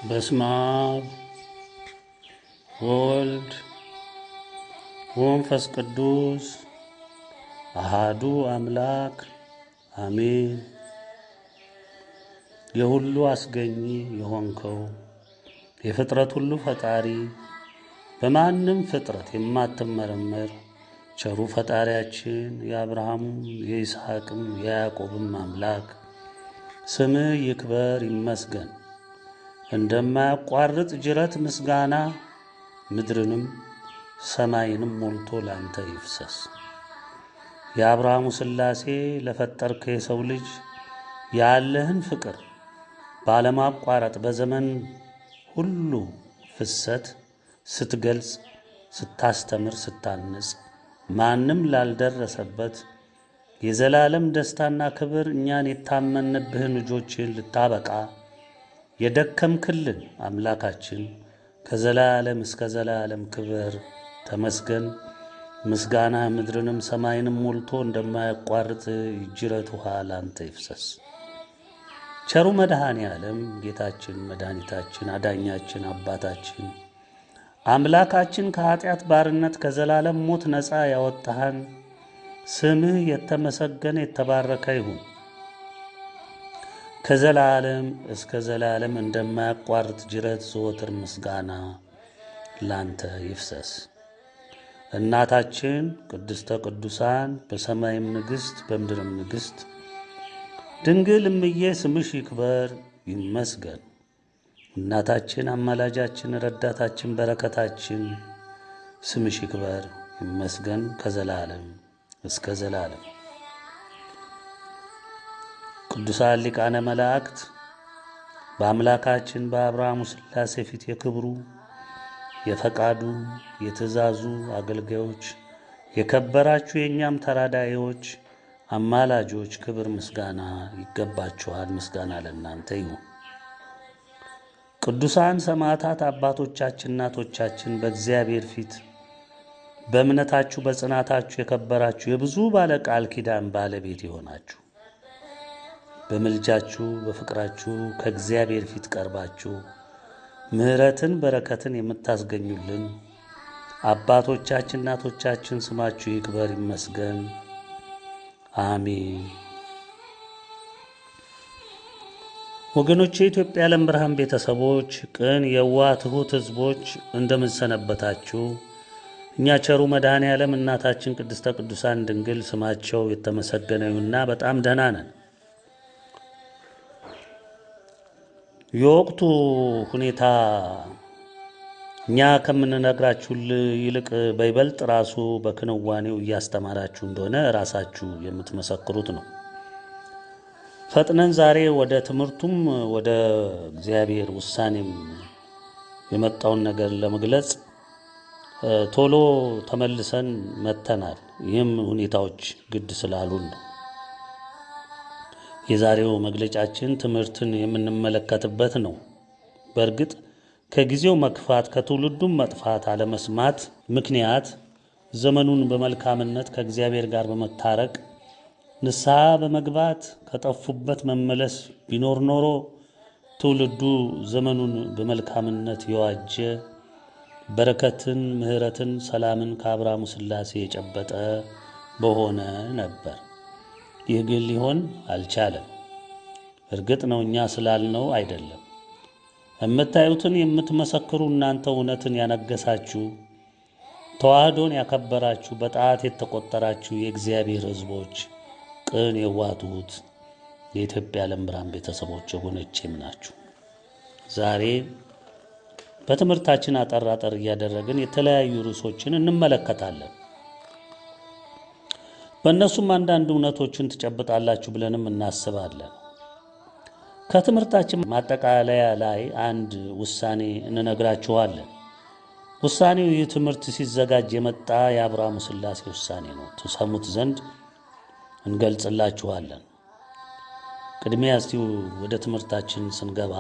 በስመ አብ ወወልድ ወመንፈስ ቅዱስ አሐዱ አምላክ አሜን። የሁሉ አስገኚ የሆንከው የፍጥረት ሁሉ ፈጣሪ በማንም ፍጥረት የማትመረመር ቸሩ ፈጣሪያችን የአብርሃምም የይስሐቅም የያዕቆብም አምላክ ስምህ ይክበር ይመስገን። እንደማያቋርጥ ጅረት ምስጋና ምድርንም ሰማይንም ሞልቶ ላንተ ይፍሰስ። የአብርሃሙ ሥላሴ ለፈጠርከ የሰው ልጅ ያለህን ፍቅር ባለማቋረጥ በዘመን ሁሉ ፍሰት ስትገልጽ፣ ስታስተምር፣ ስታንጽ ማንም ላልደረሰበት የዘላለም ደስታና ክብር እኛን የታመንብህን ልጆችን ልታበቃ የደከምክልን አምላካችን ከዘላለም እስከ ዘላለም ክብር ተመስገን። ምስጋና ምድርንም ሰማይንም ሞልቶ እንደማያቋርጥ ጅረት ውሃ ላንተ ይፍሰስ። ቸሩ መድኃኔ ዓለም ጌታችን መድኃኒታችን አዳኛችን አባታችን አምላካችን ከኃጢአት ባርነት ከዘላለም ሞት ነፃ ያወጣህን ስምህ የተመሰገነ የተባረከ ይሁን። ከዘላለም እስከ ዘላለም እንደማያቋርጥ ጅረት ዘወትር ምስጋና ላንተ ይፍሰስ። እናታችን ቅድስተ ቅዱሳን በሰማይም ንግሥት በምድርም ንግሥት ድንግል እምዬ ስምሽ ይክበር ይመስገን። እናታችን አማላጃችን ረዳታችን በረከታችን ስምሽ ይክበር ይመስገን ከዘላለም እስከ ዘላለም። ቅዱሳን ሊቃነ መላእክት በአምላካችን በአብርሃሙ ሥላሴ ፊት የክብሩ የፈቃዱ የትእዛዙ አገልጋዮች የከበራችሁ የእኛም ተራዳዮች አማላጆች ክብር ምስጋና ይገባችኋል። ምስጋና ለእናንተ ይሁን። ቅዱሳን ሰማዕታት አባቶቻችን እናቶቻችን በእግዚአብሔር ፊት በእምነታችሁ በጽናታችሁ የከበራችሁ የብዙ ባለ ቃል ኪዳን ባለቤት የሆናችሁ በምልጃችሁ በፍቅራችሁ ከእግዚአብሔር ፊት ቀርባችሁ ምሕረትን በረከትን የምታስገኙልን አባቶቻችን እናቶቻችን ስማችሁ ይክበር ይመስገን፣ አሜን። ወገኖቼ የኢትዮጵያ ዓለም ብርሃን ቤተሰቦች፣ ቅን የዋህ ትሑት ሕዝቦች እንደምን ሰነበታችሁ? እኛ ቸሩ መድኃኔ ዓለም እናታችን ቅድስተ ቅዱሳን ድንግል ስማቸው የተመሰገነ ይሁንና በጣም ደህና ነን። የወቅቱ ሁኔታ እኛ ከምንነግራችሁ ይልቅ በይበልጥ ራሱ በክንዋኔው እያስተማራችሁ እንደሆነ ራሳችሁ የምትመሰክሩት ነው። ፈጥነን ዛሬ ወደ ትምህርቱም ወደ እግዚአብሔር ውሳኔም የመጣውን ነገር ለመግለጽ ቶሎ ተመልሰን መጥተናል። ይህም ሁኔታዎች ግድ ስላሉን ነው። የዛሬው መግለጫችን ትምህርትን የምንመለከትበት ነው። በእርግጥ ከጊዜው መክፋት ከትውልዱም መጥፋት አለመስማት ምክንያት ዘመኑን በመልካምነት ከእግዚአብሔር ጋር በመታረቅ ንስሐ በመግባት ከጠፉበት መመለስ ቢኖር ኖሮ ትውልዱ ዘመኑን በመልካምነት የዋጀ በረከትን፣ ምሕረትን፣ ሰላምን ከአብርሃሙ ሥላሴ የጨበጠ በሆነ ነበር። ይህ ግን ሊሆን አልቻለም። እርግጥ ነው እኛ ስላልነው አይደለም። የምታዩትን የምትመሰክሩ እናንተ እውነትን ያነገሳችሁ ተዋህዶን ያከበራችሁ በጣት የተቆጠራችሁ የእግዚአብሔር ሕዝቦች ቅን የዋህ ትሑት የኢትዮጵያ ዓለም ብርሃን ቤተሰቦች ወገኖቼም ናችሁ። ዛሬ በትምህርታችን አጠር እያደረግን የተለያዩ ርዕሶችን እንመለከታለን። በእነሱም አንዳንድ እውነቶችን ትጨብጣላችሁ ብለንም እናስባለን። ከትምህርታችን ማጠቃለያ ላይ አንድ ውሳኔ እንነግራችኋለን። ውሳኔው ይህ ትምህርት ሲዘጋጅ የመጣ የአብርሃሙ ሥላሴ ውሳኔ ነው። ትሰሙት ዘንድ እንገልጽላችኋለን። ቅድሚያ እስቲ ወደ ትምህርታችን ስንገባ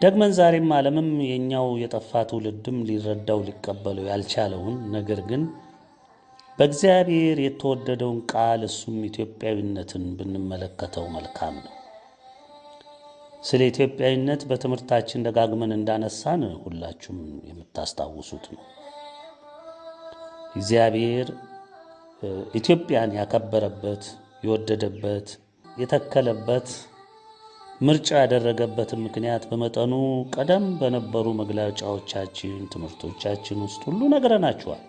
ደግመን ዛሬም ዓለምም የኛው የጠፋ ትውልድም ሊረዳው ሊቀበለው ያልቻለውን ነገር ግን በእግዚአብሔር የተወደደውን ቃል እሱም ኢትዮጵያዊነትን ብንመለከተው መልካም ነው። ስለ ኢትዮጵያዊነት በትምህርታችን ደጋግመን እንዳነሳን ሁላችሁም የምታስታውሱት ነው። እግዚአብሔር ኢትዮጵያን ያከበረበት፣ የወደደበት፣ የተከለበት ምርጫ ያደረገበትን ምክንያት በመጠኑ ቀደም በነበሩ መግለጫዎቻችን፣ ትምህርቶቻችን ውስጥ ሁሉ ነግረናችኋል።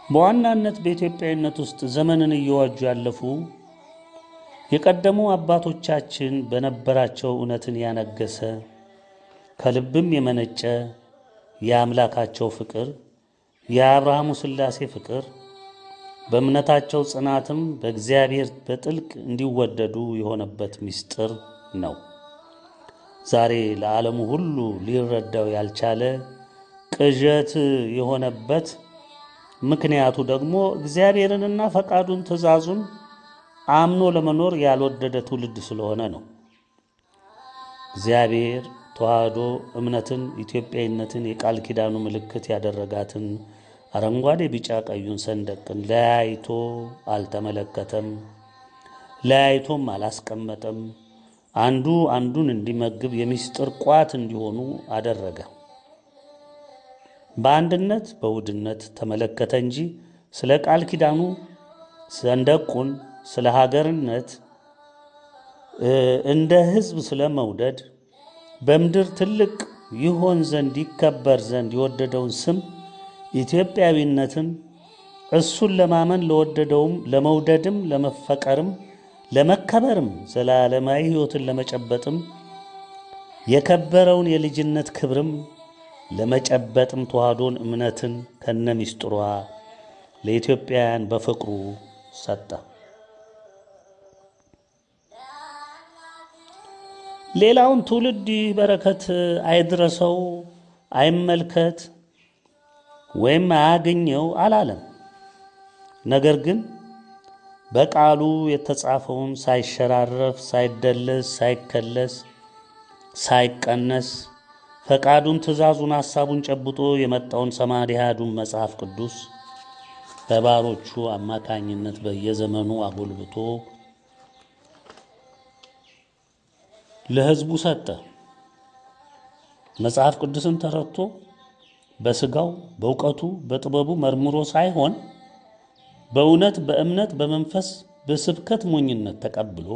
በዋናነት በኢትዮጵያዊነት ውስጥ ዘመንን እየዋጁ ያለፉ የቀደሙ አባቶቻችን በነበራቸው እውነትን ያነገሰ ከልብም የመነጨ የአምላካቸው ፍቅር፣ የአብርሃሙ ሥላሴ ፍቅር በእምነታቸው ጽናትም በእግዚአብሔር በጥልቅ እንዲወደዱ የሆነበት ምስጢር ነው። ዛሬ ለዓለሙ ሁሉ ሊረዳው ያልቻለ ቅዠት የሆነበት ምክንያቱ ደግሞ እግዚአብሔርንና ፈቃዱን ትእዛዙን አምኖ ለመኖር ያልወደደ ትውልድ ስለሆነ ነው። እግዚአብሔር ተዋህዶ እምነትን፣ ኢትዮጵያዊነትን የቃል ኪዳኑ ምልክት ያደረጋትን አረንጓዴ ቢጫ ቀዩን ሰንደቅን ለያይቶ አልተመለከተም፣ ለያይቶም አላስቀመጠም። አንዱ አንዱን እንዲመግብ የምስጢር ቋት እንዲሆኑ አደረገ። በአንድነት በውህድነት ተመለከተ እንጂ ስለ ቃል ኪዳኑ ሰንደቁን፣ ስለ ሀገርነት፣ እንደ ሕዝብ ስለ መውደድ በምድር ትልቅ ይሆን ዘንድ ይከበር ዘንድ የወደደውን ስም ኢትዮጵያዊነትን እሱን ለማመን ለወደደውም ለመውደድም ለመፈቀርም ለመከበርም ዘላለማዊ ሕይወትን ለመጨበጥም የከበረውን የልጅነት ክብርም ለመጨበጥም ተዋህዶን እምነትን ከነሚስጥሯ ለኢትዮጵያውያን በፍቅሩ ሰጠ። ሌላውን ትውልድ በረከት አይድረሰው፣ አይመልከት ወይም አያገኘው አላለም። ነገር ግን በቃሉ የተጻፈውን ሳይሸራረፍ፣ ሳይደለስ፣ ሳይከለስ፣ ሳይቀነስ ፈቃዱን፣ ትእዛዙን፣ ሐሳቡን ጨብጦ የመጣውን ሰማዕደ አሐዱን መጽሐፍ ቅዱስ በባሮቹ አማካኝነት በየዘመኑ አጎልብቶ ለሕዝቡ ሰጠ። መጽሐፍ ቅዱስን ተረድቶ በስጋው በእውቀቱ በጥበቡ መርምሮ ሳይሆን በእውነት በእምነት በመንፈስ በስብከት ሞኝነት ተቀብሎ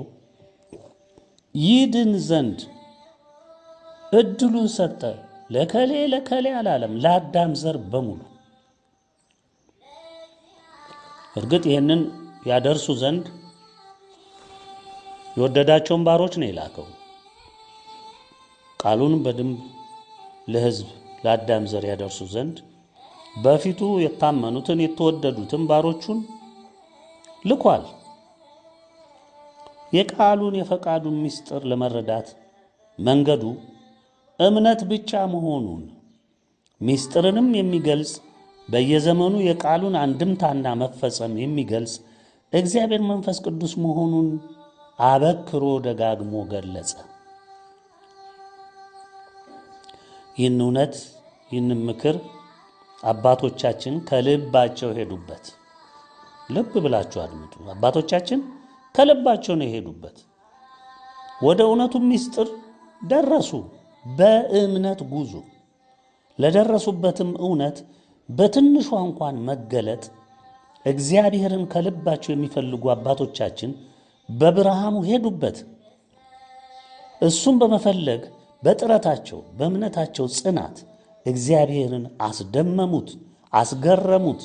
ይድን ዘንድ እድሉን ሰጠ። ለከሌ አላለም፣ ለአዳም ዘር በሙሉ። እርግጥ ይህንን ያደርሱ ዘንድ የወደዳቸውን ባሮች ነው የላከው። ቃሉን በደንብ ለሕዝብ ለአዳም ዘር ያደርሱ ዘንድ በፊቱ የታመኑትን የተወደዱትን ባሮቹን ልኳል። የቃሉን የፈቃዱን ምስጢር ለመረዳት መንገዱ እምነት ብቻ መሆኑን ምስጢርንም የሚገልጽ በየዘመኑ የቃሉን አንድምታና መፈጸም የሚገልጽ እግዚአብሔር መንፈስ ቅዱስ መሆኑን አበክሮ ደጋግሞ ገለጸ። ይህን እውነት ይህን ምክር አባቶቻችን ከልባቸው ሄዱበት። ልብ ብላችሁ አድምጡ። አባቶቻችን ከልባቸው ነው የሄዱበት። ወደ እውነቱ ምስጢር ደረሱ። በእምነት ጉዞ ለደረሱበትም እውነት በትንሿ እንኳን መገለጥ እግዚአብሔርን ከልባቸው የሚፈልጉ አባቶቻችን በብርሃኑ ሄዱበት። እሱም በመፈለግ በጥረታቸው በእምነታቸው ጽናት እግዚአብሔርን አስደመሙት፣ አስገረሙት።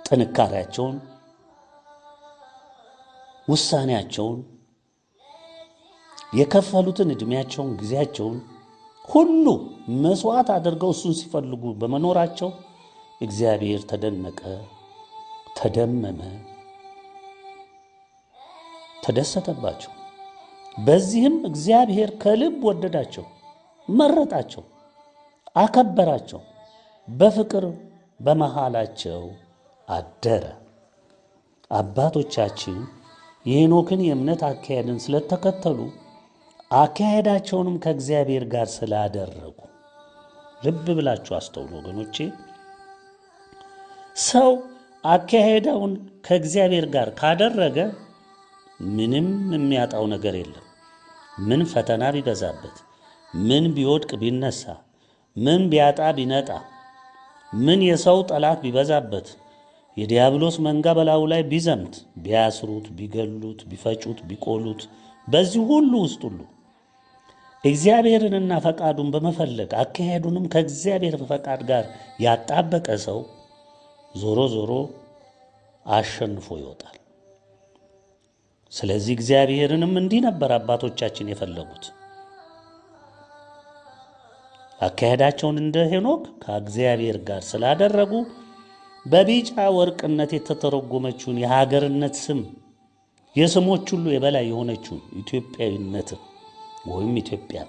ጥንካሬያቸውን፣ ውሳኔያቸውን የከፈሉትን ዕድሜያቸውን ጊዜያቸውን ሁሉ መስዋዕት አድርገው እሱን ሲፈልጉ በመኖራቸው እግዚአብሔር ተደነቀ፣ ተደመመ፣ ተደሰተባቸው። በዚህም እግዚአብሔር ከልብ ወደዳቸው፣ መረጣቸው፣ አከበራቸው፣ በፍቅር በመሃላቸው አደረ። አባቶቻችን የሄኖክን የእምነት አካሄድን ስለተከተሉ አካሄዳቸውንም ከእግዚአብሔር ጋር ስላደረጉ፣ ልብ ብላችሁ አስተውሉ ወገኖቼ። ሰው አካሄደውን ከእግዚአብሔር ጋር ካደረገ ምንም የሚያጣው ነገር የለም። ምን ፈተና ቢበዛበት፣ ምን ቢወድቅ ቢነሳ፣ ምን ቢያጣ ቢነጣ፣ ምን የሰው ጠላት ቢበዛበት፣ የዲያብሎስ መንጋ በላዩ ላይ ቢዘምት፣ ቢያስሩት፣ ቢገሉት፣ ቢፈጩት፣ ቢቆሉት፣ በዚህ ሁሉ ውስጥ ሁሉ እግዚአብሔርንና ፈቃዱን በመፈለግ አካሄዱንም ከእግዚአብሔር ፈቃድ ጋር ያጣበቀ ሰው ዞሮ ዞሮ አሸንፎ ይወጣል። ስለዚህ እግዚአብሔርንም እንዲህ ነበር አባቶቻችን የፈለጉት። አካሄዳቸውን እንደ ሄኖክ ከእግዚአብሔር ጋር ስላደረጉ በቢጫ ወርቅነት የተተረጎመችውን የሀገርነት ስም የስሞች ሁሉ የበላይ የሆነችውን ኢትዮጵያዊነትን ወይም ኢትዮጵያ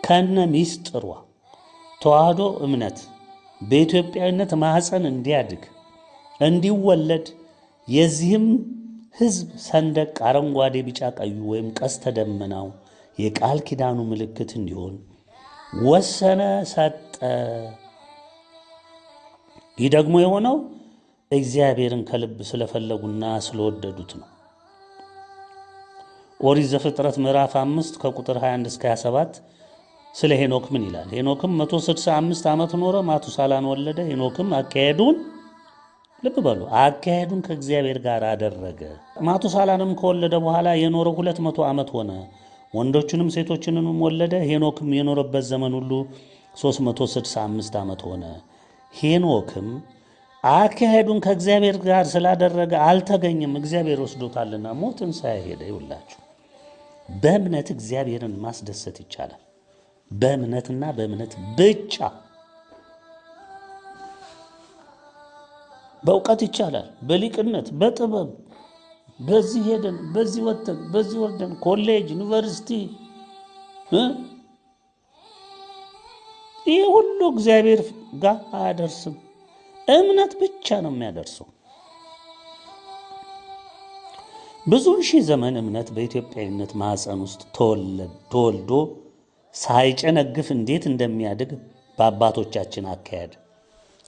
ከነ ሚስጥሯ ተዋህዶ እምነት በኢትዮጵያዊነት ማህፀን እንዲያድግ እንዲወለድ የዚህም ሕዝብ ሰንደቅ አረንጓዴ፣ ቢጫ፣ ቀዩ ወይም ቀስተ ደመናው የቃል ኪዳኑ ምልክት እንዲሆን ወሰነ፣ ሰጠ። ይህ ደግሞ የሆነው እግዚአብሔርን ከልብ ስለፈለጉና ስለወደዱት ነው። ኦሪት ዘፍጥረት ምዕራፍ 5 ከቁጥር 21 እስከ 27 ስለ ሄኖክ ምን ይላል? ሄኖክም 165 ዓመት ኖረ፣ ማቱሳላን ወለደ። ሄኖክም አካሄዱን ልብ በሉ፣ አካሄዱን ከእግዚአብሔር ጋር አደረገ። ማቱሳላንም ከወለደ በኋላ የኖረው 200 ዓመት ሆነ፣ ወንዶችንም ሴቶችንም ወለደ። ሄኖክም የኖረበት ዘመን ሁሉ 365 ዓመት ሆነ። ሄኖክም አካሄዱን ከእግዚአብሔር ጋር ስላደረገ አልተገኘም፣ እግዚአብሔር ወስዶታልና ሞትን ሳይሄደ። ይውላችሁ በእምነት እግዚአብሔርን ማስደሰት ይቻላል። በእምነትና በእምነት ብቻ። በእውቀት ይቻላል፣ በሊቅነት በጥበብ በዚህ ሄደን በዚህ ወጥተን በዚህ ወርደን ኮሌጅ ዩኒቨርሲቲ ይህ ሁሉ እግዚአብሔር ጋር አያደርስም። እምነት ብቻ ነው የሚያደርሰው። ብዙ ሺህ ዘመን እምነት በኢትዮጵያዊነት ማዕፀን ውስጥ ተወልዶ ሳይጨነግፍ እንዴት እንደሚያድግ በአባቶቻችን አካሄድ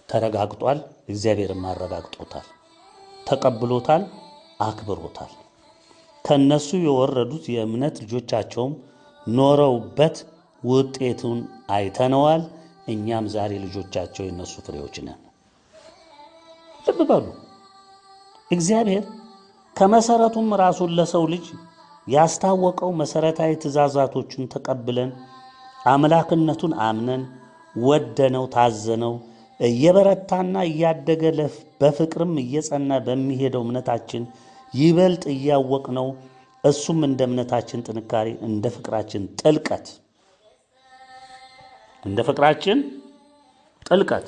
ተረጋግጧል። እግዚአብሔርም አረጋግጦታል፣ ተቀብሎታል፣ አክብሮታል። ከነሱ የወረዱት የእምነት ልጆቻቸውም ኖረውበት ውጤቱን አይተነዋል። እኛም ዛሬ ልጆቻቸው የነሱ ፍሬዎች ነን። ልብ በሉ፣ እግዚአብሔር ከመሰረቱም ራሱን ለሰው ልጅ ያስታወቀው መሰረታዊ ትእዛዛቶችን ተቀብለን አምላክነቱን አምነን ወደነው ታዘነው እየበረታና እያደገ በፍቅርም እየጸና በሚሄደው እምነታችን ይበልጥ እያወቅነው እሱም እንደ እምነታችን ጥንካሬ እንደ ፍቅራችን ጥልቀት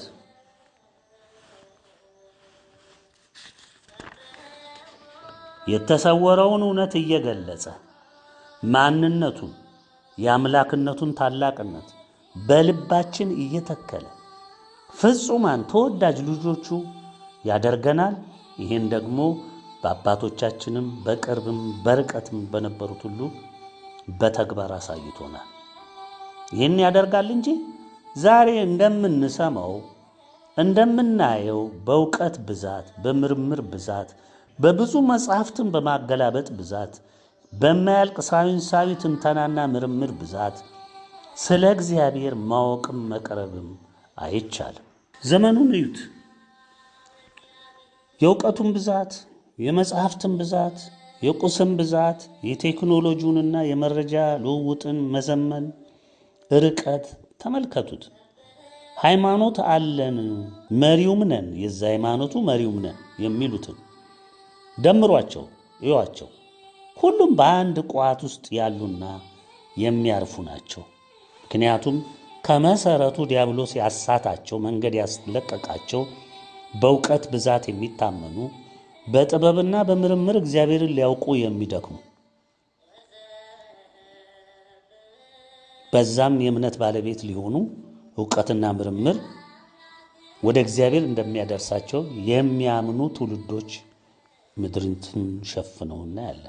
የተሰወረውን እውነት እየገለጸ ማንነቱን የአምላክነቱን ታላቅነት በልባችን እየተከለ ፍጹማን ተወዳጅ ልጆቹ ያደርገናል። ይህን ደግሞ በአባቶቻችንም በቅርብም በርቀትም በነበሩት ሁሉ በተግባር አሳይቶናል። ይህን ያደርጋል እንጂ ዛሬ እንደምንሰማው እንደምናየው በእውቀት ብዛት፣ በምርምር ብዛት፣ በብዙ መጽሐፍትን በማገላበጥ ብዛት፣ በማያልቅ ሳይንሳዊ ትንተናና ምርምር ብዛት ስለ እግዚአብሔር ማወቅም መቅረብም አይቻልም። ዘመኑን እዩት። የእውቀቱን ብዛት፣ የመጽሐፍትን ብዛት፣ የቁስም ብዛት፣ የቴክኖሎጂውንና የመረጃ ልውውጥን መዘመን ርቀት ተመልከቱት። ሃይማኖት አለን መሪውም ነን፣ የዛ ሃይማኖቱ መሪውም ነን የሚሉትን ደምሯቸው እዩዋቸው። ሁሉም በአንድ ቋት ውስጥ ያሉና የሚያርፉ ናቸው። ምክንያቱም ከመሰረቱ ዲያብሎስ ያሳታቸው መንገድ ያስለቀቃቸው በእውቀት ብዛት የሚታመኑ በጥበብና በምርምር እግዚአብሔርን ሊያውቁ የሚደክሙ በዛም የእምነት ባለቤት ሊሆኑ እውቀትና ምርምር ወደ እግዚአብሔር እንደሚያደርሳቸው የሚያምኑ ትውልዶች ምድርን ሸፍነውና ያለ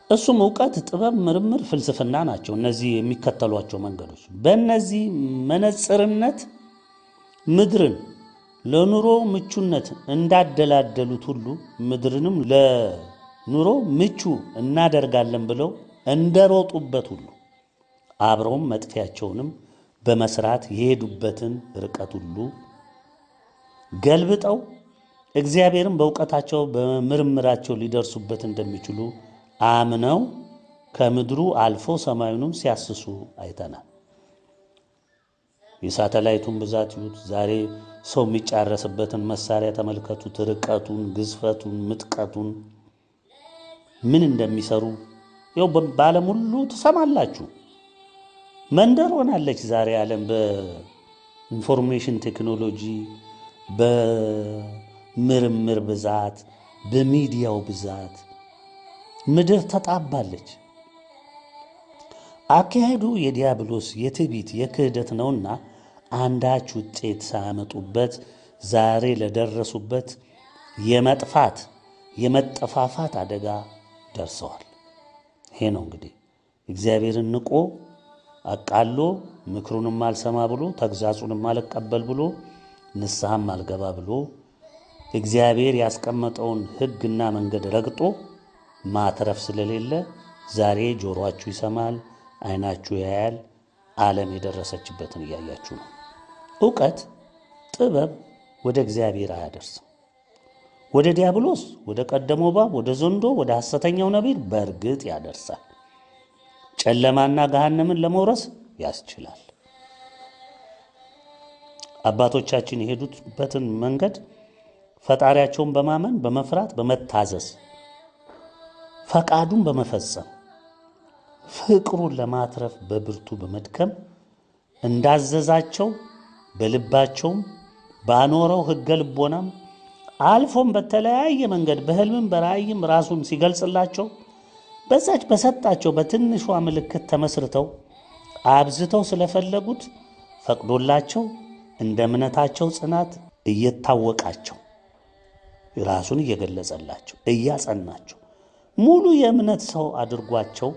እሱም እውቀት፣ ጥበብ፣ ምርምር፣ ፍልስፍና ናቸው። እነዚህ የሚከተሏቸው መንገዶች በእነዚህ መነጽርነት ምድርን ለኑሮ ምቹነት እንዳደላደሉት ሁሉ ምድርንም ለኑሮ ምቹ እናደርጋለን ብለው እንደሮጡበት ሁሉ አብረውም መጥፊያቸውንም በመስራት የሄዱበትን ርቀት ሁሉ ገልብጠው እግዚአብሔርን በእውቀታቸው በምርምራቸው ሊደርሱበት እንደሚችሉ አምነው ከምድሩ አልፎ ሰማዩንም ሲያስሱ አይተናል። የሳተላይቱን ብዛት ይሁት ዛሬ ሰው የሚጫረስበትን መሳሪያ ተመልከቱት። ርቀቱን፣ ግዝፈቱን፣ ምጥቀቱን ምን እንደሚሰሩ ያው በዓለም ሁሉ ትሰማላችሁ። መንደር ሆናለች ዛሬ ዓለም በኢንፎርሜሽን ቴክኖሎጂ፣ በምርምር ብዛት፣ በሚዲያው ብዛት ምድር ተጣባለች። አካሄዱ የዲያብሎስ የትዕቢት የክህደት ነውና አንዳች ውጤት ሳያመጡበት ዛሬ ለደረሱበት የመጥፋት የመጠፋፋት አደጋ ደርሰዋል። ይሄ ነው እንግዲህ እግዚአብሔርን ንቆ አቃሎ ምክሩንም አልሰማ ብሎ ተግዛጹንም አልቀበል ብሎ ንስሐም አልገባ ብሎ እግዚአብሔር ያስቀመጠውን ሕግና መንገድ ረግጦ ማትረፍ ስለሌለ ዛሬ ጆሮአችሁ ይሰማል፣ ዓይናችሁ ያያል፣ ዓለም የደረሰችበትን እያያችሁ ነው። ዕውቀት፣ ጥበብ ወደ እግዚአብሔር አያደርስም። ወደ ዲያብሎስ፣ ወደ ቀደመው እባብ፣ ወደ ዘንዶ፣ ወደ ሐሰተኛው ነቢይ በእርግጥ ያደርሳል። ጨለማና ገሃነምን ለመውረስ ያስችላል። አባቶቻችን የሄዱበትን መንገድ ፈጣሪያቸውን በማመን በመፍራት በመታዘዝ ፈቃዱን በመፈጸም ፍቅሩን ለማትረፍ በብርቱ በመድከም እንዳዘዛቸው በልባቸውም ባኖረው ሕገ ልቦናም አልፎም በተለያየ መንገድ በሕልምም በራእይም ራሱን ሲገልጽላቸው በዛች በሰጣቸው በትንሿ ምልክት ተመስርተው አብዝተው ስለፈለጉት ፈቅዶላቸው እንደ እምነታቸው ጽናት እየታወቃቸው ራሱን እየገለጸላቸው እያጸናቸው ሙሉ የእምነት ሰው አድርጓቸው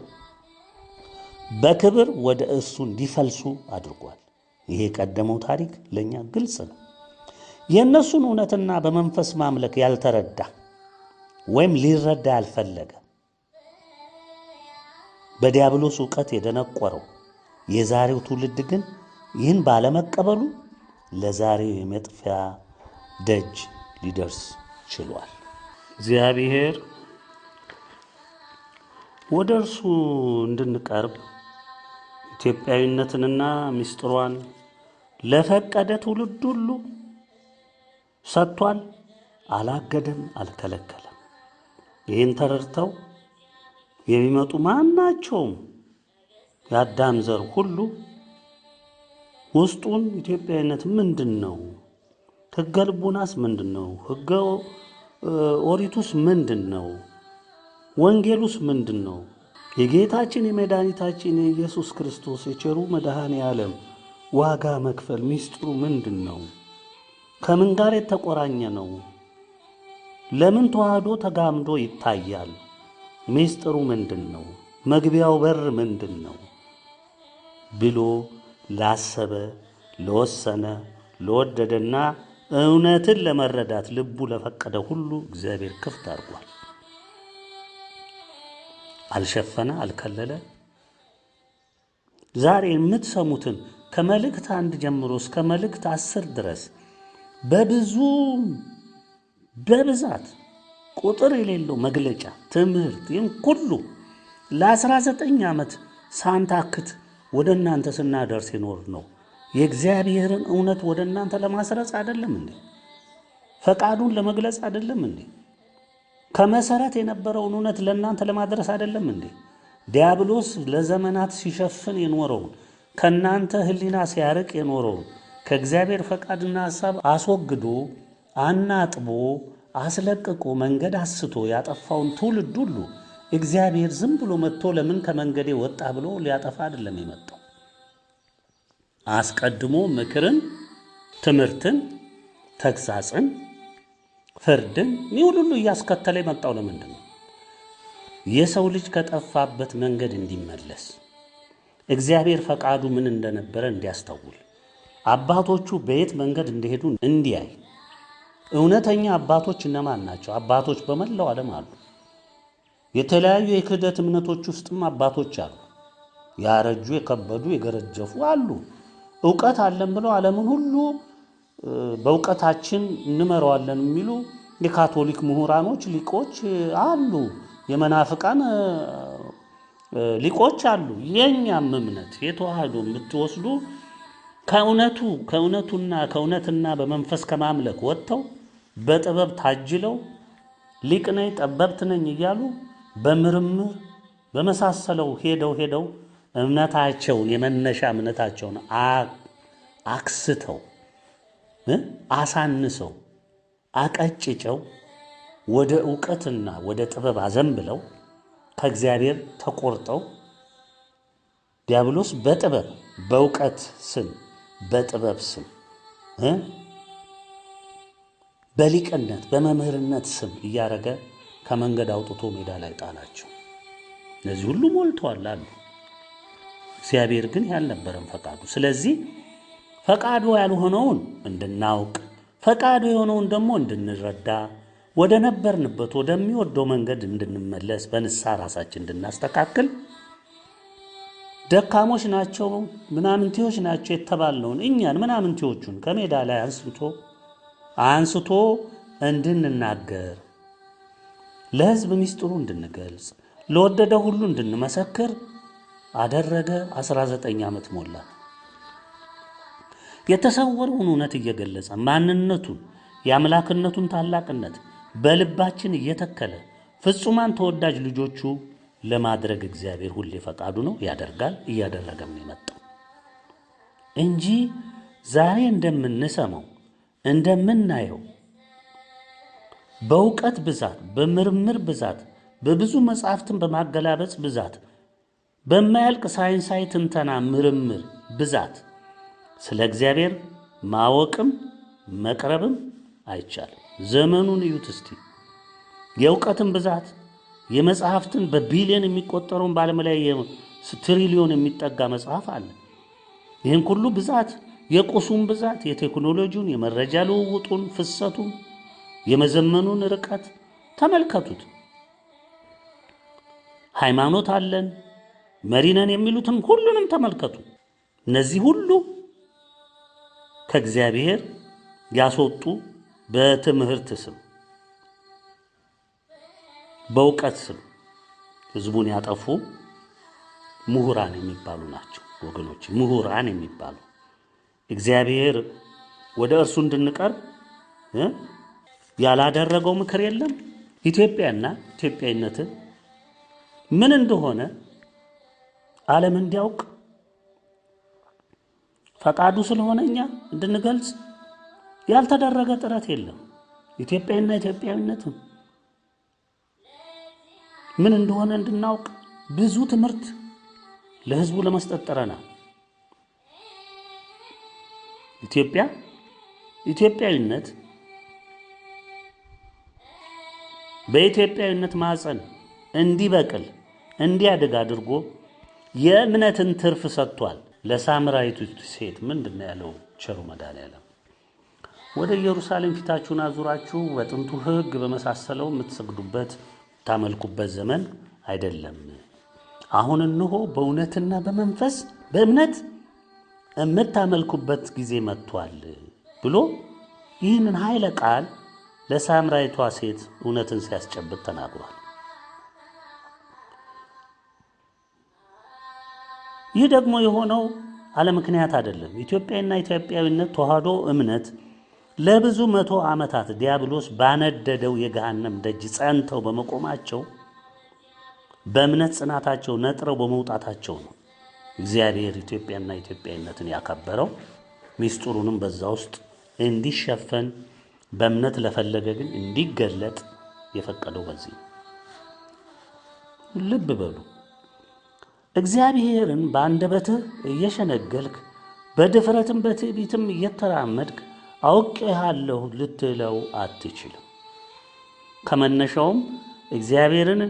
በክብር ወደ እሱ እንዲፈልሱ አድርጓል። ይሄ ቀደመው ታሪክ ለኛ ግልጽ ነው። የእነሱን እውነትና በመንፈስ ማምለክ ያልተረዳ ወይም ሊረዳ ያልፈለገ በዲያብሎስ ዕውቀት የደነቆረው የዛሬው ትውልድ ግን ይህን ባለመቀበሉ ለዛሬው የመጥፊያ ደጅ ሊደርስ ችሏል። እግዚአብሔር ወደ እርሱ እንድንቀርብ ኢትዮጵያዊነትንና ምስጢሯን ለፈቀደ ትውልድ ሁሉ ሰጥቷል። አላገደም፣ አልከለከለም። ይህን ተረድተው የሚመጡ ማናቸውም የአዳም ዘር ሁሉ ውስጡን ኢትዮጵያዊነት ምንድን ነው? ሕገ ልቡናስ ምንድን ነው? ሕገ ኦሪቱስ ምንድን ነው? ወንጌሉስ ምንድን ነው? የጌታችን የመድኃኒታችን የኢየሱስ ክርስቶስ የቸሩ መድኃኔ ዓለም ዋጋ መክፈል ምስጢሩ ምንድን ነው? ከምን ጋር የተቆራኘ ነው? ለምን ተዋህዶ ተጋምዶ ይታያል? ምስጢሩ ምንድን ነው? መግቢያው በር ምንድን ነው ብሎ ላሰበ፣ ለወሰነ፣ ለወደደና እውነትን ለመረዳት ልቡ ለፈቀደ ሁሉ እግዚአብሔር ክፍት አድርጓል። አልሸፈነ፣ አልከለለ። ዛሬ የምትሰሙትን ከመልእክት 1 ጀምሮ እስከ መልእክት 10 ድረስ በብዛት ቁጥር የሌለው መግለጫ ትምህርት ይህን ሁሉ ለ19 ዓመት ሳንታክት ወደ እናንተ ስናደርስ ይኖር ነው። የእግዚአብሔርን እውነት ወደ እናንተ ለማስረጽ አይደለም እንዴ? ፈቃዱን ለመግለጽ አይደለም እንዴ? ከመሰረት የነበረውን እውነት ለእናንተ ለማድረስ አይደለም እንዴ? ዲያብሎስ ለዘመናት ሲሸፍን የኖረውን ከናንተ ህሊና ሲያርቅ የኖረውን ከእግዚአብሔር ፈቃድና ሐሳብ አስወግዶ አናጥቦ አስለቅቆ መንገድ አስቶ ያጠፋውን ትውልድ ሁሉ እግዚአብሔር ዝም ብሎ መጥቶ ለምን ከመንገዴ ወጣ ብሎ ሊያጠፋ አይደለም የመጣው። አስቀድሞ ምክርን፣ ትምህርትን፣ ተግሳጽን፣ ፍርድን ሁሉ እያስከተለ የመጣው ለምንድን ነው? የሰው ልጅ ከጠፋበት መንገድ እንዲመለስ፣ እግዚአብሔር ፈቃዱ ምን እንደነበረ እንዲያስተውል፣ አባቶቹ በየት መንገድ እንደሄዱ እንዲያይ። እውነተኛ አባቶች እነማን ናቸው? አባቶች በመላው ዓለም አሉ። የተለያዩ የክህደት እምነቶች ውስጥም አባቶች አሉ። ያረጁ፣ የከበዱ፣ የገረጀፉ አሉ። ዕውቀት አለን ብለው ዓለምን ሁሉ በእውቀታችን እንመራዋለን የሚሉ የካቶሊክ ምሁራኖች፣ ሊቆች አሉ። የመናፍቃን ሊቆች አሉ። የኛም እምነት የተዋህዶ የምትወስዱ ከእውነትና በመንፈስ ከማምለክ ወጥተው በጥበብ ታጅለው ሊቅ ነኝ ጠበብት ነኝ እያሉ በምርምር በመሳሰለው ሄደው እምነታቸውን የመነሻ እምነታቸውን አክስተው አሳንሰው አቀጭጨው ወደ ዕውቀትና ወደ ጥበብ አዘንብለው ከእግዚአብሔር ተቆርጠው ዲያብሎስ በጥበብ በዕውቀት ስም በጥበብ ስም በሊቅነት በመምህርነት ስም እያረገ ከመንገድ አውጥቶ ሜዳ ላይ ጣላቸው። እነዚህ ሁሉ ሞልተዋል አሉ። እግዚአብሔር ግን ያልነበረም ፈቃዱ። ስለዚህ ፈቃዱ ያልሆነውን እንድናውቅ ፈቃዱ የሆነውን ደግሞ እንድንረዳ ወደ ነበርንበት ወደሚወደው መንገድ እንድንመለስ በንስሐ ራሳችን እንድናስተካክል ደካሞች ናቸው ምናምንቴዎች ናቸው የተባልነውን እኛን ምናምንቴዎቹን ከሜዳ ላይ አንስቶ እንድንናገር ለሕዝብ ምስጢሩ እንድንገልጽ ለወደደ ሁሉ እንድንመሰክር አደረገ። 19 ዓመት ሞላ። የተሰወረውን እውነት እየገለጸ ማንነቱን የአምላክነቱን ታላቅነት በልባችን እየተከለ ፍጹማን ተወዳጅ ልጆቹ ለማድረግ እግዚአብሔር ሁሌ ፈቃዱ ነው፣ ያደርጋል፣ እያደረገም ነው የመጣው እንጂ ዛሬ እንደምንሰማው እንደምናየው በእውቀት ብዛት በምርምር ብዛት በብዙ መጻሕፍትን በማገላበጽ ብዛት በማያልቅ ሳይንሳዊ ትንተና ምርምር ብዛት ስለ እግዚአብሔር ማወቅም መቅረብም አይቻልም። ዘመኑን እዩት እስቲ። የእውቀትን ብዛት የመጽሐፍትን በቢሊዮን የሚቆጠረውን በዓለም ላይ ትሪሊዮን የሚጠጋ መጽሐፍ አለ። ይህን ሁሉ ብዛት የቁሱን ብዛት የቴክኖሎጂውን የመረጃ ልውውጡን ፍሰቱን የመዘመኑን ርቀት ተመልከቱት። ሃይማኖት አለን መሪነን የሚሉትን ሁሉንም ተመልከቱ። እነዚህ ሁሉ ከእግዚአብሔር ያስወጡ በትምህርት ስም በእውቀት ስም ሕዝቡን ያጠፉ ምሁራን የሚባሉ ናቸው ወገኖች። ምሁራን የሚባሉ እግዚአብሔር ወደ እርሱ እንድንቀርብ ያላደረገው ምክር የለም። ኢትዮጵያና ኢትዮጵያዊነትን ምን እንደሆነ ዓለም እንዲያውቅ ፈቃዱ ስለሆነ እኛ እንድንገልጽ ያልተደረገ ጥረት የለም። ኢትዮጵያና ኢትዮጵያዊነትን ምን እንደሆነ እንድናውቅ ብዙ ትምህርት ለሕዝቡ ለመስጠት ጥረናል። ኢትዮጵያዊነት በኢትዮጵያዊነት ማዕፀን እንዲበቅል እንዲያድግ አድርጎ የእምነትን ትርፍ ሰጥቷል። ለሳምራዊቱ ሴት ምንድን ነው ያለው ቸሩ መድኃኔዓለም? ወደ ኢየሩሳሌም ፊታችሁን አዙራችሁ በጥንቱ ሕግ በመሳሰለው የምትሰግዱበት ታመልኩበት ዘመን አይደለም። አሁን እንሆ በእውነትና በመንፈስ በእምነት የምታመልኩበት ጊዜ መጥቷል ብሎ ይህንን ኃይለ ቃል ለሳምራዊቷ ሴት እውነትን ሲያስጨብጥ ተናግሯል። ይህ ደግሞ የሆነው አለ ምክንያት አይደለም። ኢትዮጵያና ኢትዮጵያዊነት ተዋህዶ እምነት ለብዙ መቶ ዓመታት ዲያብሎስ ባነደደው የገሃነም ደጅ ጸንተው በመቆማቸው በእምነት ጽናታቸው ነጥረው በመውጣታቸው ነው እግዚአብሔር ኢትዮጵያና ኢትዮጵያዊነትን ያከበረው። ሚስጥሩንም በዛ ውስጥ እንዲሸፈን በእምነት ለፈለገ ግን እንዲገለጥ የፈቀደው በዚህ ነው። ልብ በሉ። እግዚአብሔርን በአንደበትህ እየሸነገልክ በድፍረትም በትዕቢትም እየተራመድክ አውቄሃለሁ ልትለው አትችልም። ከመነሻውም እግዚአብሔርን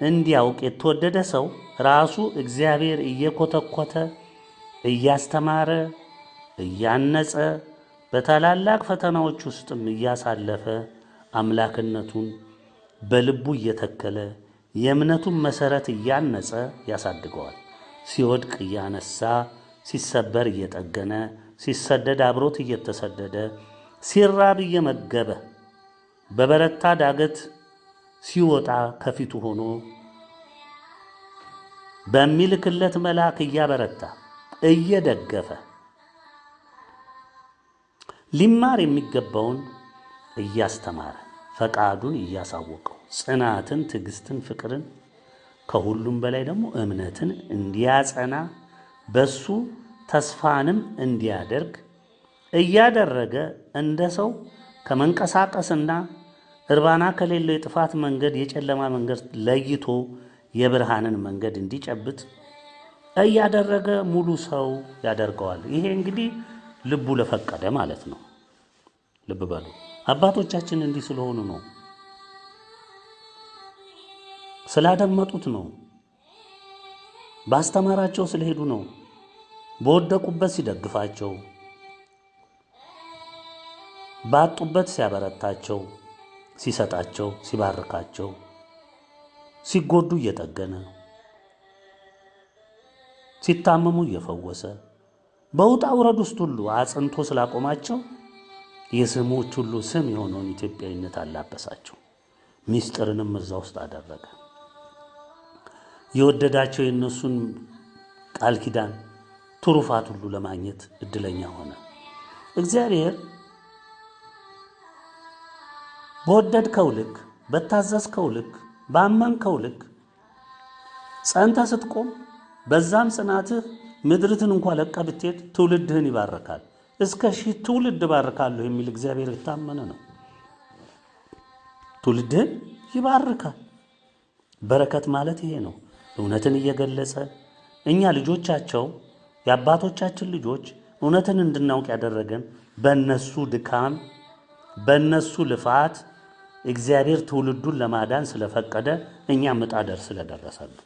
እንዲያውቅ የተወደደ ሰው ራሱ እግዚአብሔር እየኮተኮተ እያስተማረ እያነጸ በታላላቅ ፈተናዎች ውስጥም እያሳለፈ አምላክነቱን በልቡ እየተከለ የእምነቱን መሰረት እያነጸ ያሳድገዋል። ሲወድቅ እያነሳ፣ ሲሰበር እየጠገነ፣ ሲሰደድ አብሮት እየተሰደደ፣ ሲራብ እየመገበ፣ በበረታ ዳገት ሲወጣ ከፊቱ ሆኖ በሚልክለት መልአክ እያበረታ እየደገፈ ሊማር የሚገባውን እያስተማረ ፈቃዱን እያሳወቀው ጽናትን፣ ትዕግስትን፣ ፍቅርን ከሁሉም በላይ ደግሞ እምነትን እንዲያጸና በሱ ተስፋንም እንዲያደርግ እያደረገ እንደ ሰው ከመንቀሳቀስና እርባና ከሌለው የጥፋት መንገድ የጨለማ መንገድ ለይቶ የብርሃንን መንገድ እንዲጨብጥ እያደረገ ሙሉ ሰው ያደርገዋል። ይሄ እንግዲህ ልቡ ለፈቀደ ማለት ነው። ልብ በሉ። አባቶቻችን እንዲህ ስለሆኑ ነው፣ ስላደመጡት ነው፣ ባስተማራቸው ስለሄዱ ነው፣ በወደቁበት ሲደግፋቸው፣ ባጡበት ሲያበረታቸው፣ ሲሰጣቸው፣ ሲባርካቸው፣ ሲጎዱ እየጠገነ፣ ሲታመሙ እየፈወሰ፣ በውጣ ውረድ ውስጥ ሁሉ አጽንቶ ስላቆማቸው የስሞች ሁሉ ስም የሆነውን ኢትዮጵያዊነት አላበሳቸው። ሚስጥርንም እዛ ውስጥ አደረገ። የወደዳቸው የእነሱን ቃል ኪዳን ትሩፋት ሁሉ ለማግኘት እድለኛ ሆነ። እግዚአብሔር በወደድከው ልክ፣ በታዘዝከው ልክ፣ ባመንከው ልክ ጸንተ ስትቆም በዛም ጽናትህ ምድርትን እንኳን ለቀ ብትሄድ ትውልድህን ይባርካል። እስከ 1000 ትውልድ ባርካለሁ የሚል እግዚአብሔር የታመነ ነው። ትውልድህን ይባርካል። በረከት ማለት ይሄ ነው። እውነትን እየገለጸ እኛ ልጆቻቸው የአባቶቻችን ልጆች እውነትን እንድናውቅ ያደረገን በእነሱ ድካም በእነሱ ልፋት እግዚአብሔር ትውልዱን ለማዳን ስለፈቀደ እኛ ምጣደር ስለደረሰልን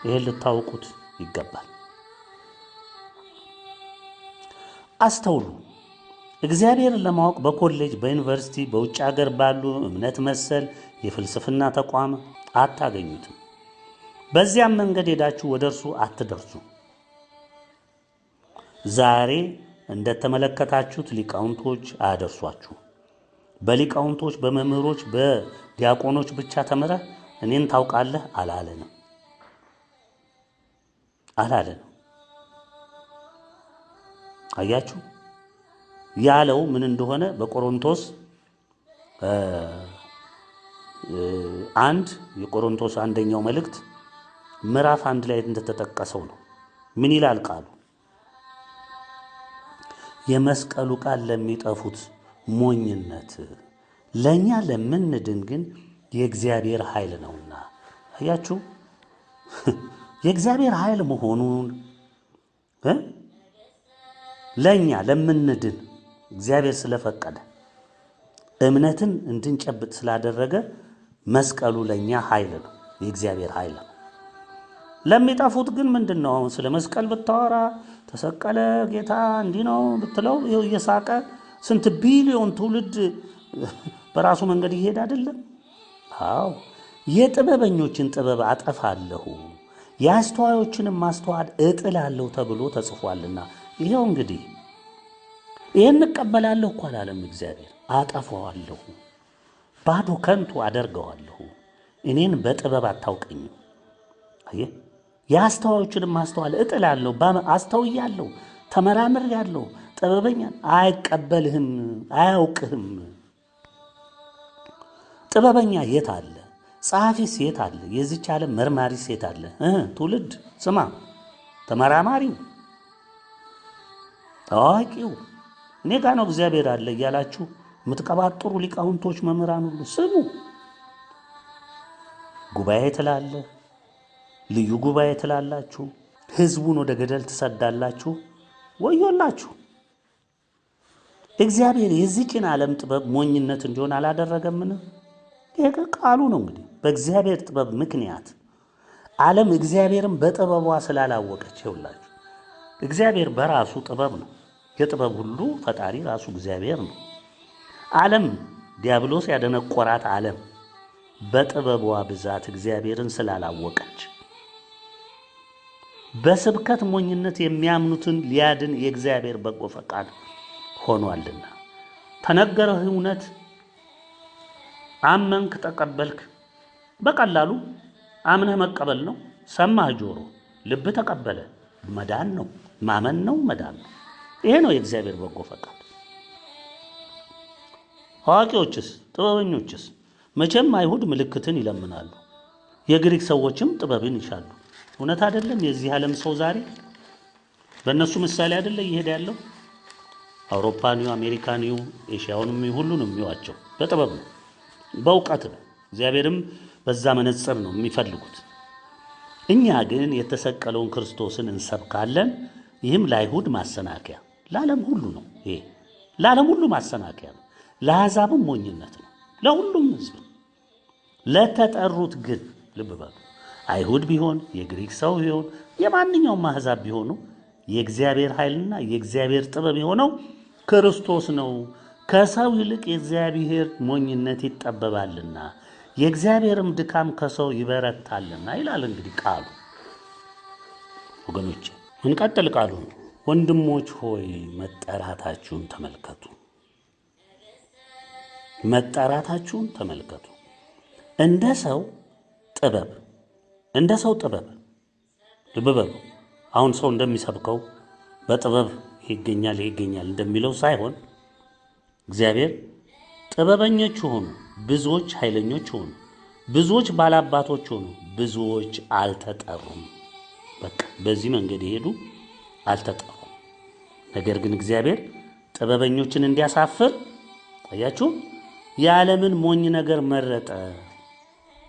ይሄን ልታውቁት ይገባል። አስተውሉ። እግዚአብሔርን ለማወቅ በኮሌጅ፣ በዩኒቨርሲቲ፣ በውጭ ሀገር ባሉ እምነት መሰል የፍልስፍና ተቋም አታገኙትም። በዚያም መንገድ ሄዳችሁ ወደ እርሱ አትደርሱ። ዛሬ እንደተመለከታችሁት ሊቃውንቶች አያደርሷችሁ። በሊቃውንቶች፣ በመምህሮች፣ በዲያቆኖች ብቻ ተምረህ እኔን ታውቃለህ አላለንም። አያችሁ ያለው ምን እንደሆነ በቆሮንቶስ 1 የቆሮንቶስ አንደኛው መልእክት ምዕራፍ 1 ላይ እንደተጠቀሰው ነው። ምን ይላል ቃሉ? የመስቀሉ ቃል ለሚጠፉት ሞኝነት፣ ለኛ ለምንድን ግን የእግዚአብሔር ኃይል ነውና። አያችሁ የእግዚአብሔር ኃይል መሆኑን ለኛ ለምንድን እግዚአብሔር ስለፈቀደ እምነትን እንድንጨብጥ ስላደረገ መስቀሉ ለኛ ኃይል ነው፣ የእግዚአብሔር ኃይል ነው። ለሚጠፉት ግን ምንድነው? ስለ መስቀል ብታወራ ተሰቀለ ጌታ እንዲህ ነው ብትለው ይኸው እየሳቀ ስንት ቢሊዮን ትውልድ በራሱ መንገድ ይሄድ አይደለም? አዎ የጥበበኞችን ጥበብ አጠፋለሁ የአስተዋዮችንም ማስተዋል እጥላለሁ ተብሎ ተጽፏልና። ይሄው እንግዲህ ይሄን እንቀበላለሁ እኮ አላለም እግዚአብሔር። አጠፋዋለሁ፣ ባዶ ከንቱ አደርገዋለሁ። እኔን በጥበብ አታውቀኝም። አየህ የአስተዋዮችንም ማስተዋል እጥላለሁ። አስተውያለሁ፣ ተመራምሬያለሁ። ጥበበኛ አይቀበልህም፣ አያውቅህም። ጥበበኛ የት አለ? ጸሐፊ ሴት አለ፣ የዚች ዓለም መርማሪ ሴት አለ። ትውልድ ስማ፣ ተመራማሪው፣ ታዋቂው እኔ ጋ ነው እግዚአብሔር አለ እያላችሁ የምትቀባጥሩ ሊቃውንቶች፣ መምህራን ሁሉ ስሙ። ጉባኤ ትላለህ፣ ልዩ ጉባኤ ትላላችሁ፣ ህዝቡን ወደ ገደል ትሰዳላችሁ። ወዮላችሁ! እግዚአብሔር የዚችን ዓለም ጥበብ ሞኝነት እንዲሆን አላደረገምን? ይሄ ቃሉ ነው። እንግዲህ በእግዚአብሔር ጥበብ ምክንያት ዓለም እግዚአብሔርን በጥበቧ ስላላወቀች፣ ይውላችሁ እግዚአብሔር በራሱ ጥበብ ነው። የጥበብ ሁሉ ፈጣሪ ራሱ እግዚአብሔር ነው። ዓለም ዲያብሎስ ያደነቆራት ዓለም በጥበቧ ብዛት እግዚአብሔርን ስላላወቀች በስብከት ሞኝነት የሚያምኑትን ሊያድን የእግዚአብሔር በጎ ፈቃድ ሆኗልና። ተነገረህ እውነት አመንክ፣ ተቀበልክ። በቀላሉ አምነህ መቀበል ነው። ሰማህ ጆሮ፣ ልብ ተቀበለ። መዳን ነው። ማመን ነው፣ መዳን ነው። ይሄ ነው የእግዚአብሔር በጎ ፈቃድ። አዋቂዎችስ ጥበበኞችስ መቼም አይሁድ ምልክትን ይለምናሉ፣ የግሪክ ሰዎችም ጥበብን ይሻሉ። እውነት አይደለም? የዚህ ዓለም ሰው ዛሬ በእነሱ ምሳሌ አይደለ እየሄደ ያለው? አውሮፓኒው፣ አሜሪካኒው፣ ኤሽያውንም ሁሉንም የሚዋቸው በጥበብ ነው፣ በእውቀት ነው። እግዚአብሔርም በዛ መነጽር ነው የሚፈልጉት። እኛ ግን የተሰቀለውን ክርስቶስን እንሰብካለን። ይህም ለአይሁድ ማሰናከያ፣ ለዓለም ሁሉ ነው። ይሄ ለዓለም ሁሉ ማሰናከያ ነው፣ ለአሕዛብም ሞኝነት ነው፣ ለሁሉም ሕዝብ። ለተጠሩት ግን ልብ በሉ፣ አይሁድ ቢሆን የግሪክ ሰው ቢሆን የማንኛውም አሕዛብ ቢሆኑ የእግዚአብሔር ኃይልና የእግዚአብሔር ጥበብ የሆነው ክርስቶስ ነው። ከሰው ይልቅ የእግዚአብሔር ሞኝነት ይጠበባልና የእግዚአብሔርም ድካም ከሰው ይበረታልና ይላል። እንግዲህ ቃሉ ወገኖቼ እንቀጥል። ቃሉ ወንድሞች ሆይ መጠራታችሁን ተመልከቱ፣ መጠራታችሁን ተመልከቱ። እንደ ሰው ጥበብ ልብ በሉ። አሁን ሰው እንደሚሰብከው በጥበብ ይገኛል እንደሚለው ሳይሆን እግዚአብሔር ጥበበኞች ሆኑ፣ ብዙዎች ኃይለኞች ሆኑ፣ ብዙዎች ባላባቶች ሆኑ፣ ብዙዎች አልተጠሩም። በቃ በዚህ መንገድ የሄዱ አልተጠሩም። ነገር ግን እግዚአብሔር ጥበበኞችን እንዲያሳፍር አያችሁ፣ የዓለምን ሞኝ ነገር መረጠ።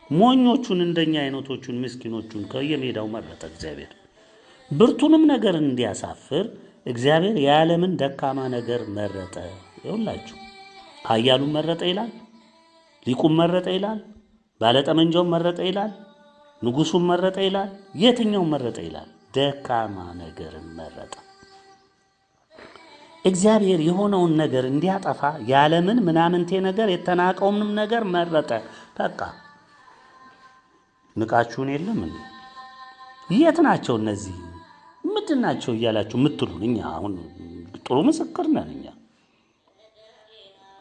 ሞኞቹን እንደኛ አይነቶቹን ምስኪኖቹን ከየሜዳው መረጠ እግዚአብሔር። ብርቱንም ነገር እንዲያሳፍር እግዚአብሔር የዓለምን ደካማ ነገር መረጠ። ይኸውላችሁ ኃያሉን መረጠ ይላል፣ ሊቁም መረጠ ይላል፣ ባለጠመንጃውን መረጠ ይላል፣ ንጉሱን መረጠ ይላል። የትኛውን መረጠ ይላል? ደካማ ነገርን መረጠ። እግዚአብሔር የሆነውን ነገር እንዲያጠፋ የዓለምን ምናምንቴ ነገር የተናቀውንም ነገር መረጠ። በቃ ንቃችሁን የለም እንዴ? የት ናቸው እነዚህ ምንድን ናቸው እያላችሁ የምትሉን? እኛ አሁን ጥሩ ምስክር ነን። እኛ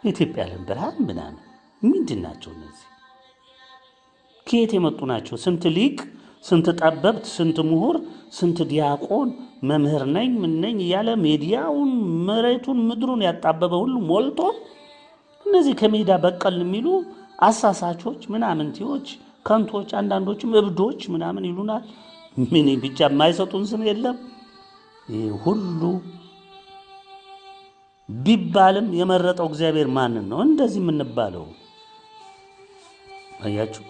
የኢትዮጵያ ዓለም ብርሃን ምናምን ምንድን ናቸው እነዚህ? ከየት የመጡ ናቸው? ስንት ሊቅ፣ ስንት ጠበብት፣ ስንት ምሁር፣ ስንት ዲያቆን መምህር ነኝ ምን ነኝ እያለ ሜዲያውን መሬቱን ምድሩን ያጣበበ ሁሉ ሞልቶ እነዚህ ከሜዳ በቀል የሚሉ አሳሳቾች ምናምንቴዎች ከንቶች፣ አንዳንዶችም እብዶች ምናምን ይሉናል። ምን ብቻ የማይሰጡን ስም የለም። ይህ ሁሉ ቢባልም የመረጠው እግዚአብሔር ማንን ነው እንደዚህ የምንባለው? አያችሁ፣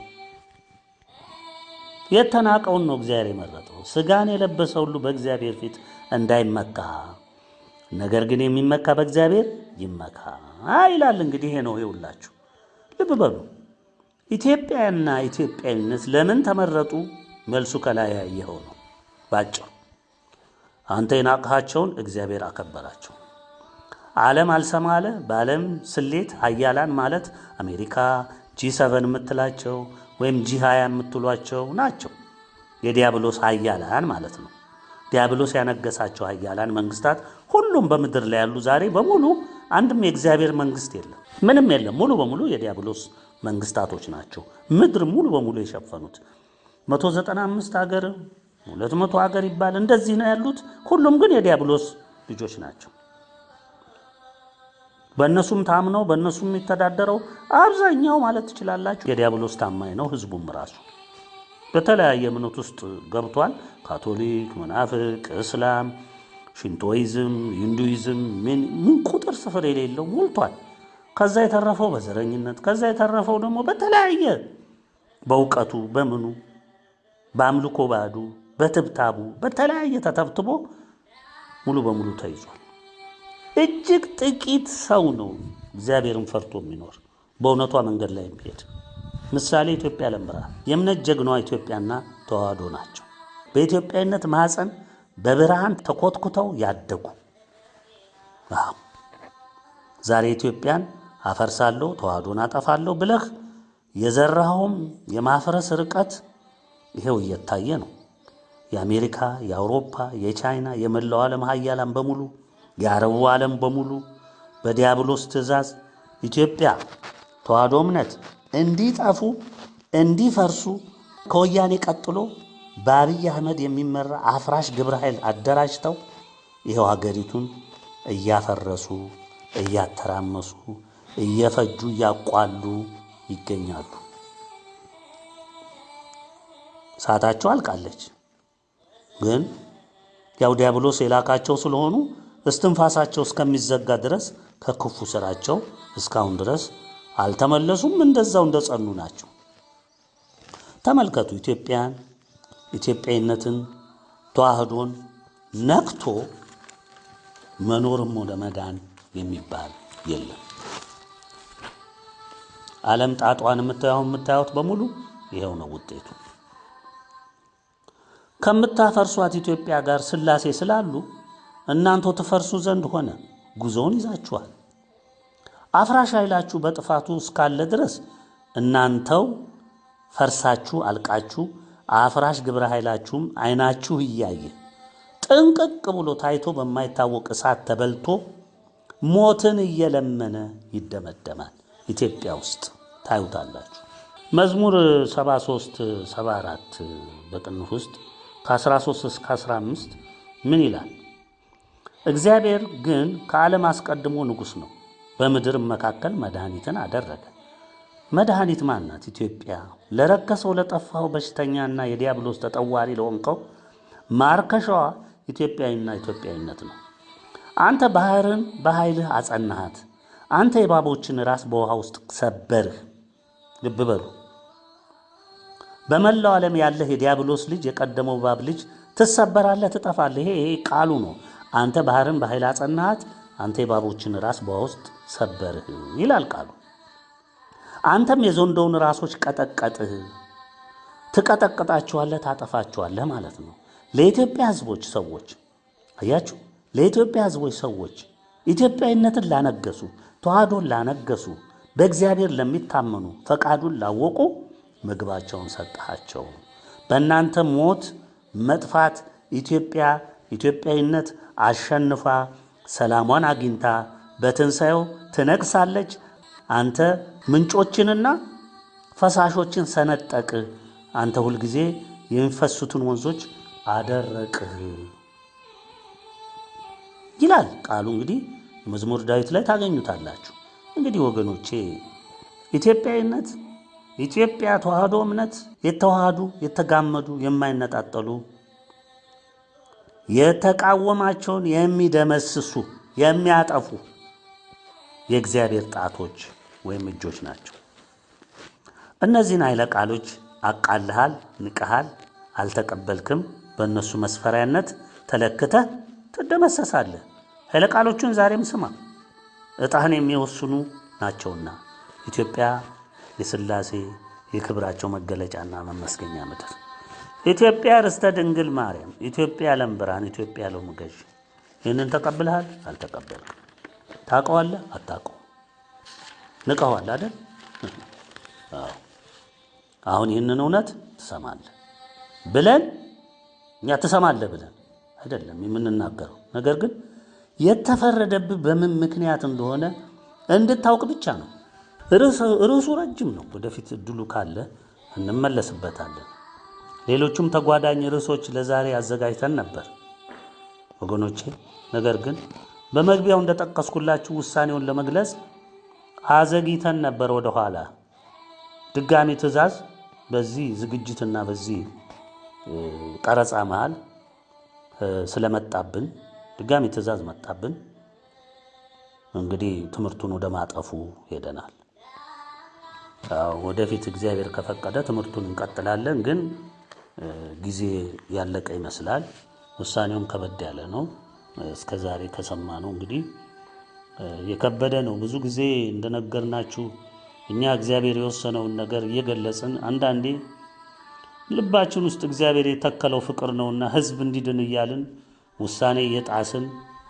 የተናቀውን ነው እግዚአብሔር የመረጠው። ስጋን የለበሰ ሁሉ በእግዚአብሔር ፊት እንዳይመካ፣ ነገር ግን የሚመካ በእግዚአብሔር ይመካ ይላል። እንግዲህ ይሄ ነው ይውላችሁ። ልብ በሉ። ኢትዮጵያና ኢትዮጵያዊነት ለምን ተመረጡ? መልሱ ከላይ ያየኸው ነው ባጭሩ። አንተ የናቅሃቸውን እግዚአብሔር አከበራቸው። ዓለም አልሰማ አለ። በዓለም ስሌት ሀያላን ማለት አሜሪካ G7 የምትላቸው ወይም G20 የምትሏቸው ናቸው። የዲያብሎስ ሀያላን ማለት ነው። ዲያብሎስ ያነገሳቸው ሀያላን መንግስታት ሁሉም በምድር ላይ ያሉ ዛሬ በሙሉ አንድም የእግዚአብሔር መንግስት የለም፣ ምንም የለም። ሙሉ በሙሉ የዲያብሎስ መንግስታቶች ናቸው ምድር ሙሉ በሙሉ የሸፈኑት። 195 ሀገር 200 ሀገር ይባል እንደዚህ ነው ያሉት። ሁሉም ግን የዲያብሎስ ልጆች ናቸው። በእነሱም ታምነው በእነሱም የሚተዳደረው አብዛኛው ማለት ትችላላችሁ የዲያብሎስ ታማኝ ነው። ህዝቡም ራሱ በተለያየ እምነት ውስጥ ገብቷል። ካቶሊክ፣ መናፍቅ፣ እስላም፣ ሽንቶይዝም፣ ሂንዱይዝም ምን ቁጥር ስፍር የሌለው ሞልቷል። ከዛ የተረፈው በዘረኝነት፣ ከዛ የተረፈው ደግሞ በተለያየ በእውቀቱ በምኑ በአምልኮ ባዱ በትብታቡ በተለያየ ተተብትቦ ሙሉ በሙሉ ተይዟል። እጅግ ጥቂት ሰው ነው እግዚአብሔርን ፈርቶ የሚኖር በእውነቷ መንገድ ላይ የሚሄድ። ምሳሌ ኢትዮጵያ ዓለም ብርሃን የእምነት ጀግናዋ ኢትዮጵያና ተዋህዶ ናቸው። በኢትዮጵያዊነት ማህፀን በብርሃን ተኮትኩተው ያደጉ። ዛሬ ኢትዮጵያን አፈርሳለሁ ተዋህዶን አጠፋለሁ ብለህ የዘራኸውም የማፍረስ ርቀት ይሄው እየታየ ነው። የአሜሪካ፣ የአውሮፓ፣ የቻይና፣ የመላው ዓለም ሀያላን በሙሉ የአረቡ ዓለም በሙሉ በዲያብሎስ ትእዛዝ ኢትዮጵያ ተዋህዶ እምነት እንዲጠፉ እንዲፈርሱ ከወያኔ ቀጥሎ በአብይ አህመድ የሚመራ አፍራሽ ግብረ ኃይል አደራጅተው ይሄው ሀገሪቱን እያፈረሱ እያተራመሱ እየፈጁ እያቋሉ ይገኛሉ። ሰዓታቸው አልቃለች። ግን ያው ዲያብሎስ የላካቸው ስለሆኑ እስትንፋሳቸው እስከሚዘጋ ድረስ ከክፉ ስራቸው እስካሁን ድረስ አልተመለሱም። እንደዛው እንደጸኑ ናቸው። ተመልከቱ። ኢትዮጵያን፣ ኢትዮጵያዊነትን፣ ተዋህዶን ነክቶ መኖርም ወደ መዳን የሚባል የለም። ዓለም ጣጧን የምታዩት በሙሉ ይሄው ነው ውጤቱ። ከምታፈርሷት ኢትዮጵያ ጋር ስላሴ ስላሉ እናንተ ትፈርሱ ዘንድ ሆነ። ጉዞውን ይዛችኋል። አፍራሽ ኃይላችሁ በጥፋቱ እስካለ ድረስ እናንተው ፈርሳችሁ አልቃችሁ አፍራሽ ግብረ ኃይላችሁም አይናችሁ እያየ ጥንቅቅ ብሎ ታይቶ በማይታወቅ እሳት ተበልቶ ሞትን እየለመነ ይደመደማል። ኢትዮጵያ ውስጥ ታዩታላችሁ። መዝሙር 73 74 በቅንፍ ውስጥ ከ13 እስከ 15 ምን ይላል? እግዚአብሔር ግን ከዓለም አስቀድሞ ንጉሥ ነው፣ በምድርም መካከል መድኃኒትን አደረገ። መድኃኒት ማናት? ኢትዮጵያ። ለረከሰው ለጠፋው በሽተኛና የዲያብሎስ ተጠዋሪ ለሆንከው ማርከሻዋ ኢትዮጵያዊና ኢትዮጵያዊነት ነው። አንተ ባህርን በኃይልህ አጸናሃት። አንተ የእባቦችን ራስ በውሃ ውስጥ ሰበርህ። ልብ በሉ። በመላው ዓለም ያለህ የዲያብሎስ ልጅ የቀደመው እባብ ልጅ ትሰበራለህ፣ ትጠፋለህ። ይሄ ቃሉ ነው። አንተ ባህርን በኃይል አጸናሃት፣ አንተ የእባቦችን ራስ በውሃ ውስጥ ሰበርህ ይላል ቃሉ። አንተም የዘንዶውን ራሶች ቀጠቀጥህ። ትቀጠቅጣቸዋለህ፣ ታጠፋቸዋለህ ማለት ነው። ለኢትዮጵያ ሕዝቦች ሰዎች አያችሁ፣ ለኢትዮጵያ ሕዝቦች ሰዎች ኢትዮጵያዊነትን ላነገሱ፣ ተዋህዶን ላነገሱ፣ በእግዚአብሔር ለሚታመኑ፣ ፈቃዱን ላወቁ ምግባቸውን ሰጠሃቸው። በእናንተ ሞት መጥፋት ኢትዮጵያ ኢትዮጵያዊነት አሸንፋ ሰላሟን አግኝታ በትንሣኤው ትነግሳለች። አንተ ምንጮችንና ፈሳሾችን ሰነጠቅህ። አንተ ሁልጊዜ የሚፈሱትን ወንዞች አደረቅህ ይላል ቃሉ። እንግዲህ መዝሙር ዳዊት ላይ ታገኙታላችሁ። እንግዲህ ወገኖቼ ኢትዮጵያዊነት፣ ኢትዮጵያ ተዋህዶ እምነት የተዋሃዱ የተጋመዱ የማይነጣጠሉ የተቃወማቸውን የሚደመስሱ የሚያጠፉ የእግዚአብሔር ጣቶች ወይም እጆች ናቸው። እነዚህን ኃይለ ቃሎች አቃልሃል፣ ንቀሃል፣ አልተቀበልክም። በእነሱ መስፈሪያነት ተለክተህ ትደመሰሳለህ። ኃይለ ቃሎቹን ዛሬም ስማ፣ ዕጣህን የሚወስኑ ናቸውና። ኢትዮጵያ የሥላሴ የክብራቸው መገለጫና መመስገኛ ምድር፣ ኢትዮጵያ ርስተ ድንግል ማርያም፣ ኢትዮጵያ ዓለም ብርሃን፣ ኢትዮጵያ ዓለም ገዥ። ይህንን ተቀብልሃል፣ አልተቀበልክም። ታውቀዋለህ፣ አታውቀውም። ንቀዋል አይደል? አሁን ይህንን እውነት ትሰማለህ ብለን እኛ ትሰማለህ ብለን አይደለም የምንናገረው። ነገር ግን የተፈረደብህ በምን ምክንያት እንደሆነ እንድታውቅ ብቻ ነው። ርዕሱ ረጅም ነው። ወደፊት እድሉ ካለ እንመለስበታለን። ሌሎቹም ተጓዳኝ ርዕሶች ለዛሬ አዘጋጅተን ነበር ወገኖቼ። ነገር ግን በመግቢያው እንደጠቀስኩላችሁ ውሳኔውን ለመግለጽ አዘግይተን ነበር ወደ ኋላ ድጋሚ ትእዛዝ በዚህ ዝግጅትና በዚህ ቀረጻ መሃል ስለመጣብን ድጋሚ ትእዛዝ መጣብን። እንግዲህ ትምህርቱን ወደ ማጠፉ ሄደናል። ወደፊት እግዚአብሔር ከፈቀደ ትምህርቱን እንቀጥላለን። ግን ጊዜ ያለቀ ይመስላል። ውሳኔውም ከበድ ያለ ነው። እስከዛሬ ከሰማነው እንግዲህ የከበደ ነው። ብዙ ጊዜ እንደነገርናችሁ እኛ እግዚአብሔር የወሰነውን ነገር እየገለጽን አንዳንዴ ልባችን ውስጥ እግዚአብሔር የተከለው ፍቅር ነውና ሕዝብ እንዲድን እያልን ውሳኔ እየጣስን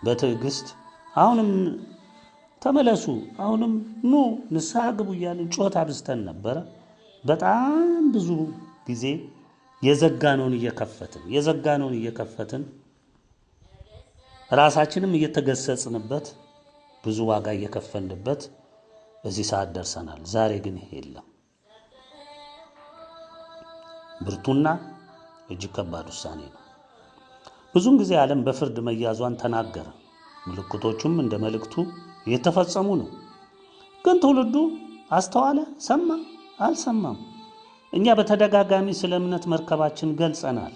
በትዕግስት አሁንም ተመለሱ፣ አሁንም ኑ ንስሐ ግቡ እያልን ጮት አብዝተን ነበረ። በጣም ብዙ ጊዜ የዘጋነውን እየከፈትን ራሳችንም እየተገሰጽንበት ብዙ ዋጋ እየከፈልንበት እዚህ ሰዓት ደርሰናል። ዛሬ ግን ይሄ የለም። ብርቱና እጅግ ከባድ ውሳኔ ነው። ብዙውን ጊዜ ዓለም በፍርድ መያዟን ተናገረ። ምልክቶቹም እንደ መልእክቱ እየተፈጸሙ ነው። ግን ትውልዱ አስተዋለ? ሰማ? አልሰማም። እኛ በተደጋጋሚ ስለ እምነት መርከባችን ገልጸናል።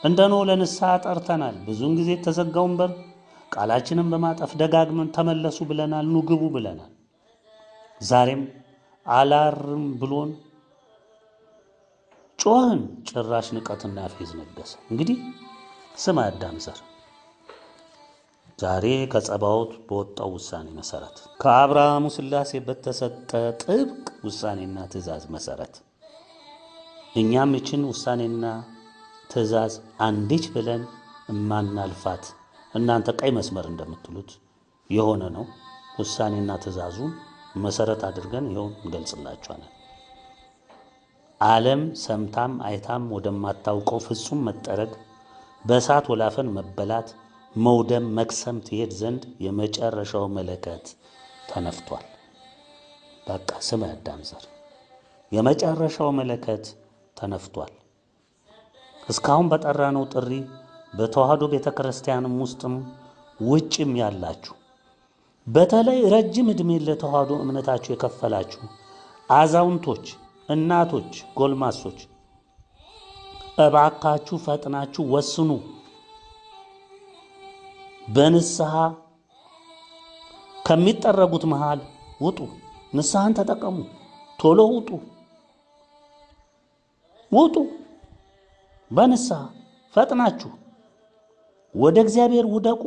እንደ ኖህ ለንስሐ ጠርተናል። ብዙውን ጊዜ የተዘጋውን በር ቃላችንን በማጠፍ ደጋግመን ተመለሱ ብለናል፣ ኑ ግቡ ብለናል። ዛሬም አላርም ብሎን ጮህን። ጭራሽ ንቀትና ፌዝ ነገሰ። እንግዲህ ስማ አዳም ዘር፣ ዛሬ ከጸባዖት በወጣው ውሳኔ መሰረት ከአብርሃሙ ሥላሴ በተሰጠ ጥብቅ ውሳኔና ትእዛዝ መሰረት እኛም ይችን ውሳኔና ትእዛዝ አንዲች ብለን እማናልፋት እናንተ ቀይ መስመር እንደምትሉት የሆነ ነው። ውሳኔና ትእዛዙን መሰረት አድርገን ይኸው እንገልጽላችኋለን። ዓለም ሰምታም አይታም ወደማታውቀው ፍጹም መጠረግ፣ በእሳት ወላፈን መበላት፣ መውደም፣ መክሰም ትሄድ ዘንድ የመጨረሻው መለከት ተነፍቷል። በቃ ስም አዳም ዘር፣ የመጨረሻው መለከት ተነፍቷል። እስካሁን በጠራነው ጥሪ በተዋህዶ ቤተ ክርስቲያንም ውስጥም ውጭም ያላችሁ በተለይ ረጅም ዕድሜ ለተዋህዶ እምነታችሁ የከፈላችሁ አዛውንቶች፣ እናቶች፣ ጎልማሶች እባካችሁ ፈጥናችሁ ወስኑ። በንስሐ ከሚጠረጉት መሃል ውጡ። ንስሐን ተጠቀሙ። ቶሎ ውጡ። በንስሐ ፈጥናችሁ ወደ እግዚአብሔር ውደቁ።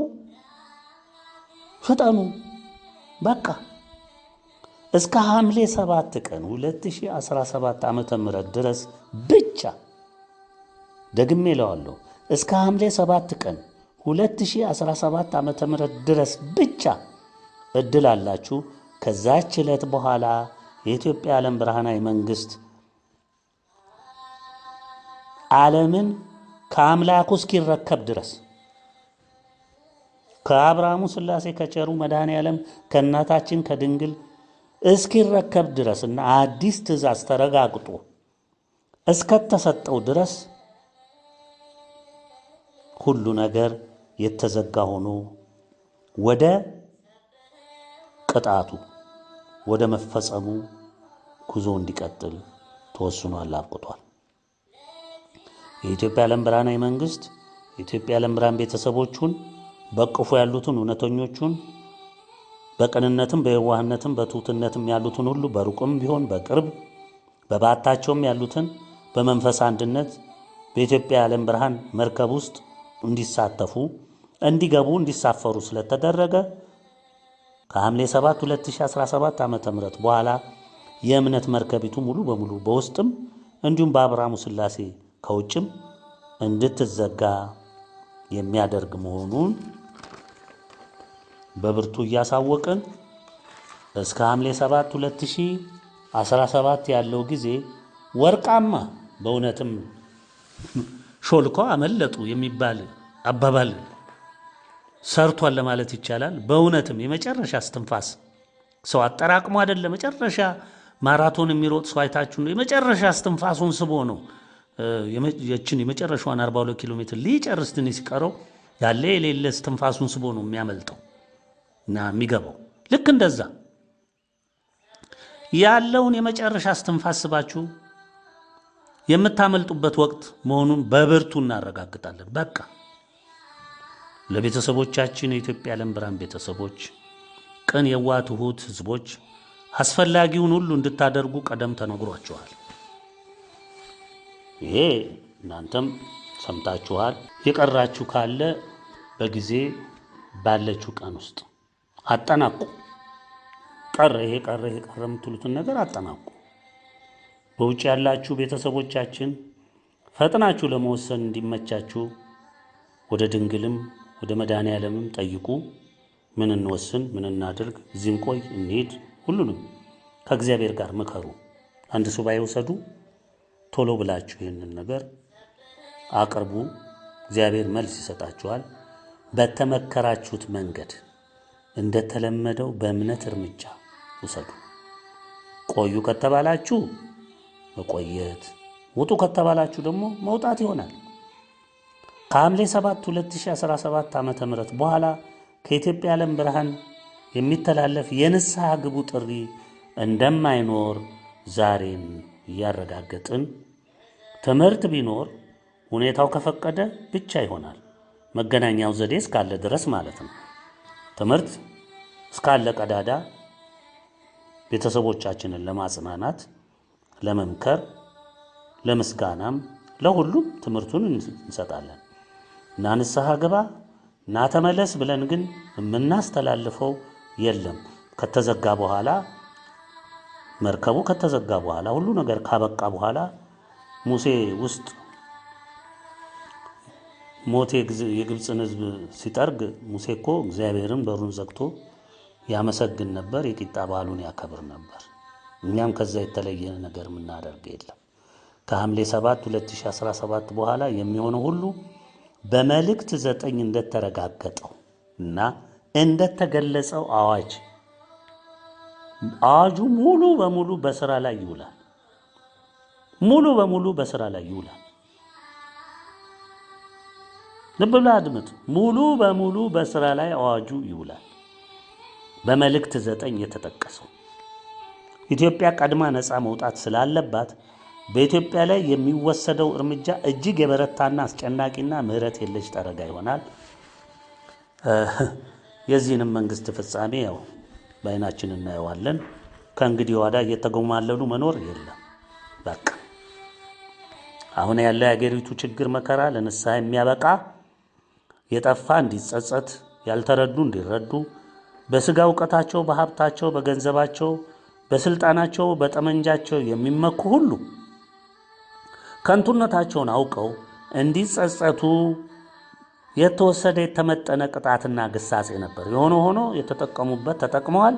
ፍጠኑ። በቃ እስከ ሐምሌ 7 ቀን 2017 ዓመተ ምህረት ድረስ ብቻ ደግሜ እለዋለሁ። እስከ ሐምሌ 7 ቀን 2017 ዓመተ ምህረት ድረስ ብቻ እድል አላችሁ። ከዛች ዕለት በኋላ የኢትዮጵያ ዓለም ብርሃናዊ መንግስት ዓለምን ከአምላኩ እስኪረከብ ድረስ ከአብርሃሙ ሥላሴ ከቸሩ መድኃኔ ዓለም ከእናታችን ከድንግል እስኪረከብ ድረስ እና አዲስ ትእዛዝ ተረጋግጦ እስከተሰጠው ድረስ ሁሉ ነገር የተዘጋ ሆኖ ወደ ቅጣቱ ወደ መፈጸሙ ጉዞ እንዲቀጥል ተወስኗል፣ አብቅቷል። የኢትዮጵያ ዓለም ብርሃናዊ መንግስት የኢትዮጵያ ዓለም ብርሃን ቤተሰቦቹን በቅፉ ያሉትን እውነተኞቹን በቅንነትም በየዋህነትም በትሑትነትም ያሉትን ሁሉ በሩቅም ቢሆን በቅርብ በባታቸውም ያሉትን በመንፈስ አንድነት በኢትዮጵያ ዓለም ብርሃን መርከብ ውስጥ እንዲሳተፉ እንዲገቡ እንዲሳፈሩ ስለተደረገ ከሐምሌ 7 2017 ዓ.ም በኋላ የእምነት መርከቢቱ ሙሉ በሙሉ በውስጥም እንዲሁም በአብርሃሙ ሥላሴ ከውጭም እንድትዘጋ የሚያደርግ መሆኑን በብርቱ እያሳወቅን እስከ ሐምሌ 7 2017 ያለው ጊዜ ወርቃማ በእውነትም ሾልኮ አመለጡ የሚባል አባባል ሰርቷል ለማለት ይቻላል። በእውነትም የመጨረሻ እስትንፋስ ሰው አጠራቅሞ አይደለም። መጨረሻ ማራቶን የሚሮጥ ሰው አይታችሁ ነው። የመጨረሻ እስትንፋሱን ስቦ ነው የመጨረሻዋን 42 ኪሎ ሜትር ሊጨርስ ትንሽ ሲቀረው ያለ የሌለ እስትንፋሱን ስቦ ነው የሚያመልጠው እና የሚገባው። ልክ እንደዛ ያለውን የመጨረሻ እስትንፋስ ስባችሁ የምታመልጡበት ወቅት መሆኑን በብርቱ እናረጋግጣለን። በቃ ለቤተሰቦቻችን የኢትዮጵያ ዓለም ብርሃን ቤተሰቦች፣ ቅን የዋህ ትሁት ህዝቦች አስፈላጊውን ሁሉ እንድታደርጉ ቀደም ተነግሯችኋል። ይሄ እናንተም ሰምታችኋል። የቀራችሁ ካለ በጊዜ ባለችው ቀን ውስጥ አጠናቁ። ቀረ የምትሉትን ነገር አጠናቁ። በውጭ ያላችሁ ቤተሰቦቻችን ፈጥናችሁ ለመወሰን እንዲመቻችሁ ወደ ድንግልም ወደ መድኃኔዓለምም ጠይቁ። ምን እንወስን፣ ምን እናድርግ፣ እዚህ እንቆይ፣ እንሂድ፣ ሁሉንም ከእግዚአብሔር ጋር ምከሩ። አንድ ሱባኤ ውሰዱ። ቶሎ ብላችሁ ይህንን ነገር አቅርቡ። እግዚአብሔር መልስ ይሰጣችኋል። በተመከራችሁት መንገድ እንደተለመደው በእምነት እርምጃ ውሰዱ። ቆዩ ከተባላችሁ መቆየት፣ ውጡ ከተባላችሁ ደግሞ መውጣት ይሆናል። ከሐምሌ 7 2017 ዓ.ም በኋላ ከኢትዮጵያ ዓለም ብርሃን የሚተላለፍ የንስሐ ግቡ ጥሪ እንደማይኖር ዛሬን እያረጋገጥን፣ ትምህርት ቢኖር ሁኔታው ከፈቀደ ብቻ ይሆናል። መገናኛው ዘዴ እስካለ ድረስ ማለት ነው። ትምህርት እስካለ ቀዳዳ ቤተሰቦቻችንን ለማጽናናት፣ ለመምከር፣ ለምስጋናም ለሁሉም ትምህርቱን እንሰጣለን እና ንስሐ ግባ እና ተመለስ ብለን ግን የምናስተላልፈው የለም። ከተዘጋ በኋላ መርከቡ ከተዘጋ በኋላ ሁሉ ነገር ካበቃ በኋላ ሙሴ ውስጥ ሞት የግብፅን ሕዝብ ሲጠርግ ሙሴ እኮ እግዚአብሔርን በሩን ዘግቶ ያመሰግን ነበር፣ የቂጣ በዓሉን ያከብር ነበር። እኛም ከዛ የተለየ ነገር የምናደርግ የለም። ከሐምሌ 7 2017 በኋላ የሚሆነው ሁሉ በመልእክት 9 እንደተረጋገጠው እና እንደተገለጸው አዋጁ ሙሉ በሙሉ በስራ ላይ ይውላል። ሙሉ በሙሉ በስራ ላይ ይውላል። ልብ ብለህ አድምጥ። ሙሉ በሙሉ በስራ ላይ አዋጁ ይውላል። በመልእክት 9 የተጠቀሰው ኢትዮጵያ ቀድማ ነፃ መውጣት ስላለባት በኢትዮጵያ ላይ የሚወሰደው እርምጃ እጅግ የበረታና አስጨናቂና ምህረት የለሽ ጠረጋ ይሆናል። የዚህንም መንግስት ፍጻሜ ያው በዓይናችን እናየዋለን። ከእንግዲህ ወዲያ እየተጎማለሉ መኖር የለም። በቃ አሁን ያለ የአገሪቱ ችግር መከራ ለንስሐ የሚያበቃ የጠፋ እንዲጸጸት፣ ያልተረዱ እንዲረዱ፣ በስጋ እውቀታቸው፣ በሀብታቸው፣ በገንዘባቸው፣ በስልጣናቸው፣ በጠመንጃቸው የሚመኩ ሁሉ ከንቱነታቸውን አውቀው እንዲጸጸቱ የተወሰደ የተመጠነ ቅጣትና ግሳጼ ነበር። የሆነ ሆኖ የተጠቀሙበት ተጠቅመዋል።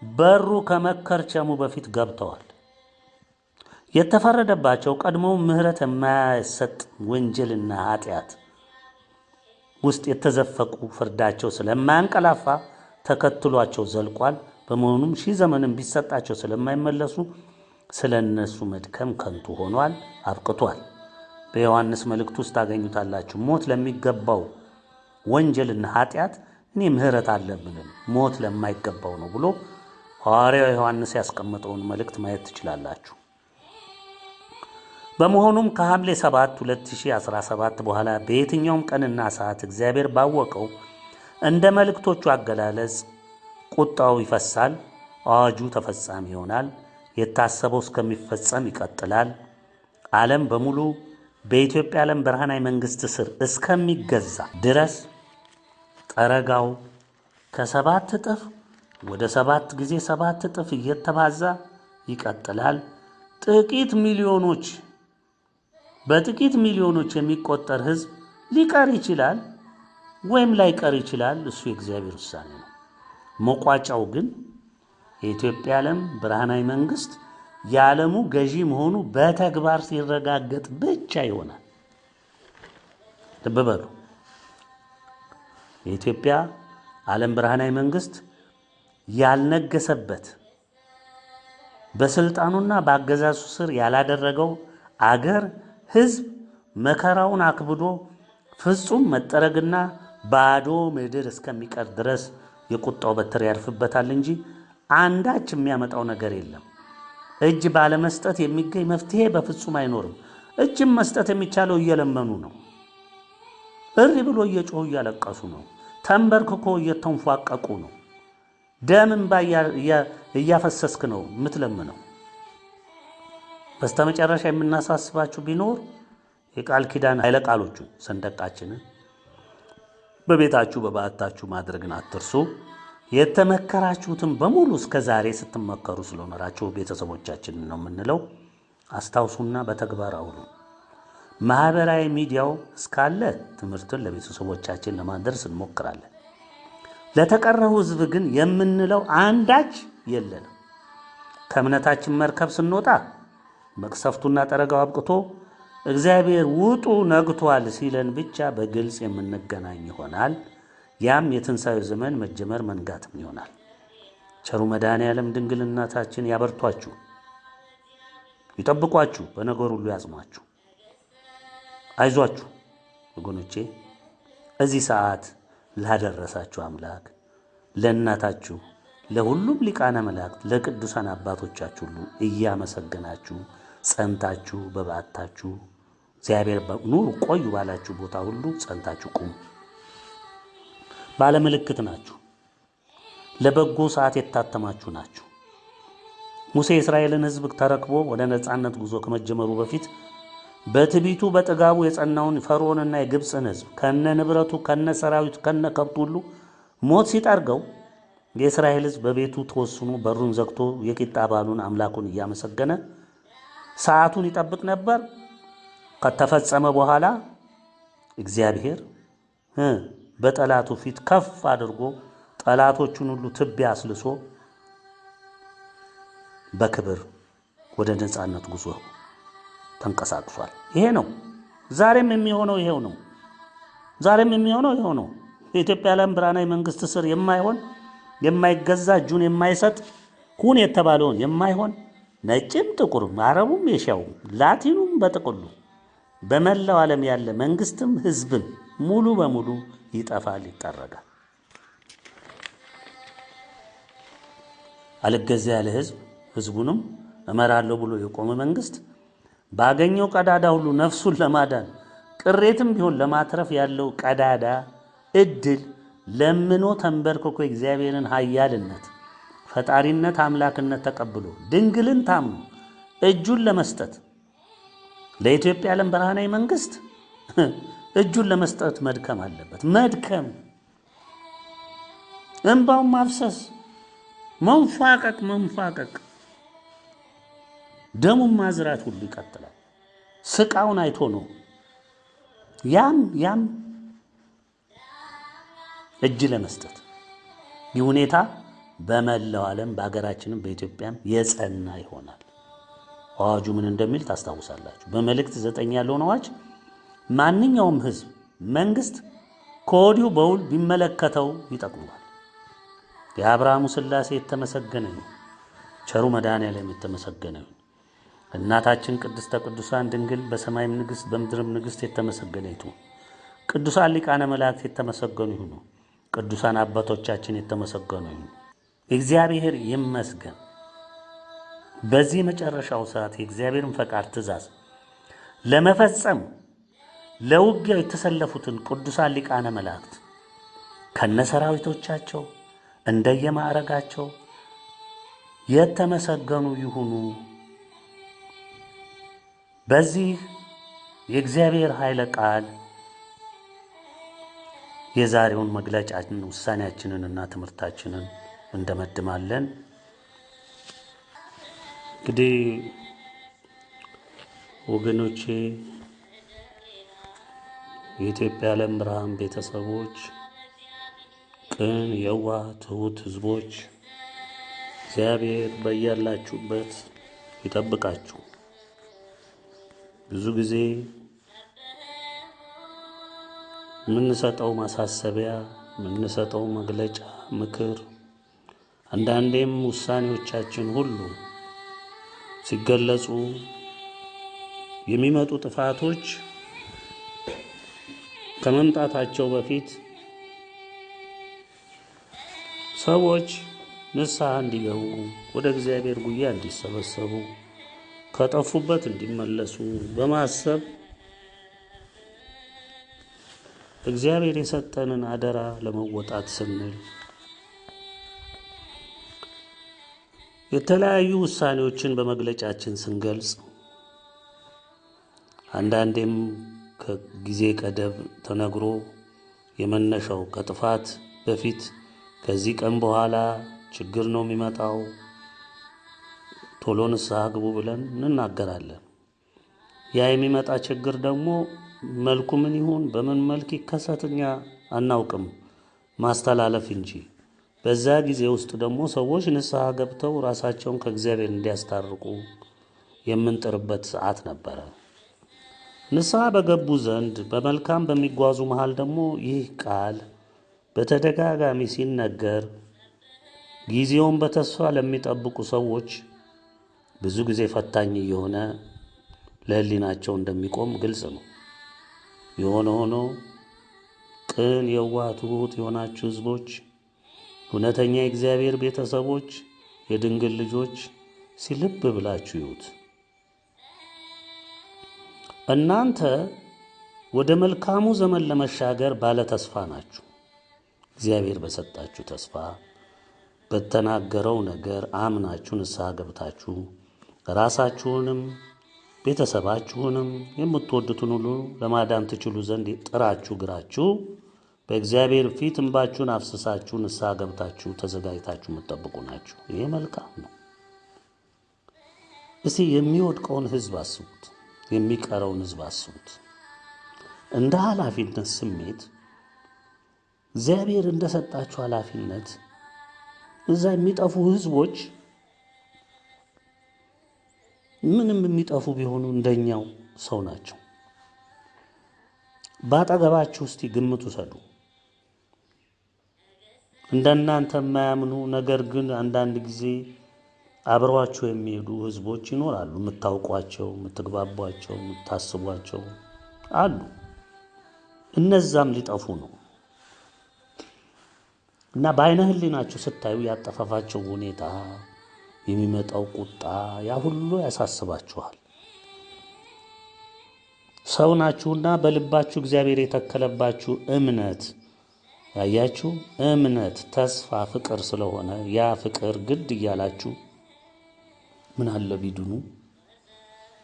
በሩ ከመከርቸሙ በፊት ገብተዋል። የተፈረደባቸው ቀድሞ ምህረት የማይሰጥ ወንጀልና ኃጢአት ውስጥ የተዘፈቁ ፍርዳቸው ስለማያንቀላፋ ተከትሏቸው ዘልቋል። በመሆኑም ሺህ ዘመንም ቢሰጣቸው ስለማይመለሱ ስለ እነሱ መድከም ከንቱ ሆኗል፣ አብቅቷል። በዮሐንስ መልእክት ውስጥ ታገኙታላችሁ። ሞት ለሚገባው ወንጀልና ኃጢአት እኔ ምህረት አለብንም፣ ሞት ለማይገባው ነው ብሎ ሐዋርያው ዮሐንስ ያስቀመጠውን መልእክት ማየት ትችላላችሁ። በመሆኑም ከሐምሌ 7 2017 በኋላ በየትኛውም ቀንና ሰዓት እግዚአብሔር ባወቀው እንደ መልእክቶቹ አገላለጽ ቁጣው ይፈሳል፣ አዋጁ ተፈጻሚ ይሆናል፣ የታሰበው እስከሚፈጸም ይቀጥላል። ዓለም በሙሉ በኢትዮጵያ ዓለም ብርሃናዊ መንግስት ስር እስከሚገዛ ድረስ ጠረጋው ከ7 እጥፍ ወደ 7 ጊዜ 7 እጥፍ እየተባዛ ይቀጥላል። በጥቂት ሚሊዮኖች የሚቆጠር ህዝብ ሊቀር ይችላል ወይም ላይቀር ይችላል። እሱ የእግዚአብሔር ውሳኔ ነው። መቋጫው ግን የኢትዮጵያ ዓለም ብርሃናዊ መንግስት የዓለሙ ገዢ መሆኑ በተግባር ሲረጋገጥ ብቻ ይሆናል። ልብ በሉ። የኢትዮጵያ ዓለም ብርሃናዊ መንግስት ያልነገሰበት በስልጣኑና በአገዛዙ ስር ያላደረገው አገር ህዝብ መከራውን አክብዶ ፍጹም መጠረግና ባዶ ምድር እስከሚቀር ድረስ የቁጣው በትር ያርፍበታል እንጂ አንዳች የሚያመጣው ነገር የለም። እጅ ባለመስጠት የሚገኝ መፍትሄ በፍጹም አይኖርም። እጅም መስጠት የሚቻለው እየለመኑ ነው። እሪ ብሎ እየጮሁ እያለቀሱ ነው። ተንበርክኮ እየተንፏቀቁ ነው። ደም እንባ እያፈሰስክ ነው የምትለምነው። በስተመጨረሻ የምናሳስባችሁ ቢኖር የቃል ኪዳን ኃይለ ቃሎቹን ሰንደቃችንን በቤታችሁ በበዓታችሁ ማድረግን አትርሱ። የተመከራችሁትን በሙሉ እስከ ዛሬ ስትመከሩ ስለኖራችሁ ቤተሰቦቻችንን ነው የምንለው። አስታውሱና በተግባር አውሉ። ማህበራዊ ሚዲያው እስካለ ትምህርትን ለቤተሰቦቻችን ለማድረስ እንሞክራለን። ለተቀረው ሕዝብ ግን የምንለው አንዳች የለንም። ከእምነታችን መርከብ ስንወጣ መቅሰፍቱና ጠረጋው አብቅቶ እግዚአብሔር ውጡ ነግቷል ሲለን ብቻ በግልጽ የምንገናኝ ይሆናል። ያም የትንሣኤው ዘመን መጀመር መንጋትም ይሆናል። ቸሩ መድኃኔዓለም ድንግል እናታችን ያበርቷችሁ፣ ይጠብቋችሁ፣ በነገር ሁሉ ያጽኗችሁ። አይዟችሁ ወገኖቼ፣ እዚህ ሰዓት ላደረሳችሁ አምላክ ለእናታችሁ ለሁሉም ሊቃነ መላእክት ለቅዱሳን አባቶቻችሁ ሁሉ እያመሰገናችሁ ጸንታችሁ በበዓታችሁ እግዚአብሔር ኑሩ ቆዩ ባላችሁ ቦታ ሁሉ ጸንታችሁ ቁሙ። ባለምልክት ናችሁ። ለበጎ ሰዓት የታተማችሁ ናችሁ። ሙሴ የእስራኤልን ሕዝብ ተረክቦ ወደ ነጻነት ጉዞ ከመጀመሩ በፊት በትዕቢቱ በጥጋቡ የጸናውን ፈርዖንና የግብፅን ሕዝብ ከነ ንብረቱ ከነ ሰራዊቱ ከነ ከብቱ ሁሉ ሞት ሲጠርገው የእስራኤል ሕዝብ በቤቱ ተወስኖ በሩን ዘግቶ የቂጣ በዓሉን አምላኩን እያመሰገነ ሰዓቱን ይጠብቅ ነበር። ከተፈጸመ በኋላ እግዚአብሔር በጠላቱ ፊት ከፍ አድርጎ ጠላቶቹን ሁሉ ትቢያ አስልሶ በክብር ወደ ነጻነት ጉዞ ተንቀሳቅሷል። ይሄ ነው ዛሬም የሚሆነው። ይሄው ነው ዛሬም የሚሆነው። ይሄው ነው። የኢትዮጵያ ዓለም ብርሃናዊ መንግስት ስር የማይሆን የማይገዛ እጁን የማይሰጥ ሁን የተባለውን የማይሆን ነጭም ጥቁርም አረቡም ኤሽያውም ላቲኑም በጥቅሉ በመላው ዓለም ያለ መንግስትም ህዝብም ሙሉ በሙሉ ይጠፋል፣ ይጠረጋል። አልገዛ ያለ ህዝቡንም እመራለሁ ብሎ የቆመ መንግስት ባገኘው ቀዳዳ ሁሉ ነፍሱን ለማዳን ቅሬትም ቢሆን ለማትረፍ ያለው ቀዳዳ እድል ለምኖ ተንበርክኮ እግዚአብሔርን ኃያልነት ፈጣሪነት አምላክነት ተቀብሎ ድንግልን ታምኖ እጁን ለመስጠት ለኢትዮጵያ ዓለም ብርሃናዊ መንግስት እጁን ለመስጠት መድከም አለበት። መድከም፣ እንባውን ማፍሰስ፣ መንፋቀቅ፣ ደሙን ማዝራት ሁሉ ይቀጥላል። ስቃውን አይቶ ነው ያም እጅ ለመስጠት። ይህ ሁኔታ በመላው ዓለም በአገራችንም በኢትዮጵያም የጸና ይሆናል። አዋጁ ምን እንደሚል ታስታውሳላችሁ። በመልእክት 9 ያለውን አዋጅ ማንኛውም ህዝብ መንግስት ከወዲሁ በውል ቢመለከተው ይጠቅመዋል። የአብርሃሙ ሥላሴ የተመሰገነ ነው። ቸሩ መድኃኔዓለም የተመሰገነ ነው። እናታችን ቅድስተ ቅዱሳን ድንግል በሰማይም ንግሥት በምድርም ንግሥት የተመሰገነ ይሁን። ቅዱሳን ሊቃነ መላእክት የተመሰገኑ ይሁኑ። ቅዱሳን አባቶቻችን የተመሰገኑ ይሁኑ። እግዚአብሔር ይመስገን። በዚህ መጨረሻው ሰዓት የእግዚአብሔርን ፈቃድ ትእዛዝ ለመፈጸም ለውጊያው የተሰለፉትን ቅዱሳን ሊቃነ መላእክት ከነሰራዊቶቻቸው እንደየማዕረጋቸው የተመሰገኑ ይሁኑ። በዚህ የእግዚአብሔር ኃይለ ቃል የዛሬውን መግለጫችን ውሳኔያችንንና ትምህርታችንን እንደመድማለን። እንግዲህ ወገኖቼ፣ የኢትዮጵያ ዓለም ብርሃን ቤተሰቦች፣ ቅን የዋህ ትሁት ህዝቦች፣ እግዚአብሔር በያላችሁበት ይጠብቃችሁ። ብዙ ጊዜ የምንሰጠው ማሳሰቢያ፣ የምንሰጠው መግለጫ፣ ምክር፣ አንዳንዴም ውሳኔዎቻችን ሁሉ ሲገለጹ የሚመጡ ጥፋቶች ከመምጣታቸው በፊት ሰዎች ንስሐ እንዲገቡ፣ ወደ እግዚአብሔር ጉያ እንዲሰበሰቡ፣ ከጠፉበት እንዲመለሱ በማሰብ እግዚአብሔር የሰጠንን አደራ ለመወጣት ስንል የተለያዩ ውሳኔዎችን በመግለጫችን ስንገልጽ አንዳንዴም ከጊዜ ቀደም ተነግሮ የመነሻው ከጥፋት በፊት ከዚህ ቀን በኋላ ችግር ነው የሚመጣው፣ ቶሎ ንስሐ ግቡ ብለን እንናገራለን። ያ የሚመጣ ችግር ደግሞ መልኩ ምን ይሁን በምን መልክ ይከሰት እኛ አናውቅም፣ ማስተላለፍ እንጂ። በዛ ጊዜ ውስጥ ደግሞ ሰዎች ንስሐ ገብተው ራሳቸውን ከእግዚአብሔር እንዲያስታርቁ የምንጥርበት ሰዓት ነበረ። ንስሐ በገቡ ዘንድ በመልካም በሚጓዙ መሃል ደግሞ ይህ ቃል በተደጋጋሚ ሲነገር ጊዜውን በተስፋ ለሚጠብቁ ሰዎች ብዙ ጊዜ ፈታኝ እየሆነ ለሕሊናቸው እንደሚቆም ግልጽ ነው። የሆነ ሆኖ ቅን፣ የዋህ፣ ትሑት የሆናችሁ ሕዝቦች፣ እውነተኛ የእግዚአብሔር ቤተሰቦች፣ የድንግል ልጆች ሲልብ ብላችሁ ይዩት። እናንተ ወደ መልካሙ ዘመን ለመሻገር ባለ ተስፋ ናችሁ። እግዚአብሔር በሰጣችሁ ተስፋ በተናገረው ነገር አምናችሁ ንስሐ ገብታችሁ ራሳችሁንም ቤተሰባችሁንም የምትወዱትን ሁሉ ለማዳን ትችሉ ዘንድ ጥራችሁ ግራችሁ በእግዚአብሔር ፊት እንባችሁን አፍስሳችሁ ንስሐ ገብታችሁ ተዘጋጅታችሁ የምትጠብቁ ናችሁ። ይሄ መልካም ነው። እስቲ የሚወድቀውን ሕዝብ አስቡት፣ የሚቀረውን ሕዝብ አስቡት። እንደ ኃላፊነት ስሜት እግዚአብሔር እንደሰጣችሁ ኃላፊነት እዛ የሚጠፉ ሕዝቦች ምንም የሚጠፉ ቢሆኑ እንደኛው ሰው ናቸው። ባጠገባችሁ እስቲ ግምት ውሰዱ። እንደናንተ የማያምኑ ነገር ግን አንዳንድ ጊዜ አብረዋቸው የሚሄዱ ሕዝቦች ይኖራሉ። የምታውቋቸው፣ የምትግባቧቸው፣ የምታስቧቸው አሉ። እነዛም ሊጠፉ ነው እና በዓይነ ሕሊናችሁ ስታዩ ያጠፋፋቸው ሁኔታ፣ የሚመጣው ቁጣ፣ ያ ሁሉ ያሳስባችኋል። ሰው ናችሁና በልባችሁ እግዚአብሔር የተከለባችሁ እምነት ያያችሁ እምነት፣ ተስፋ፣ ፍቅር ስለሆነ ያ ፍቅር ግድ እያላችሁ ምን አለ ቢድኑ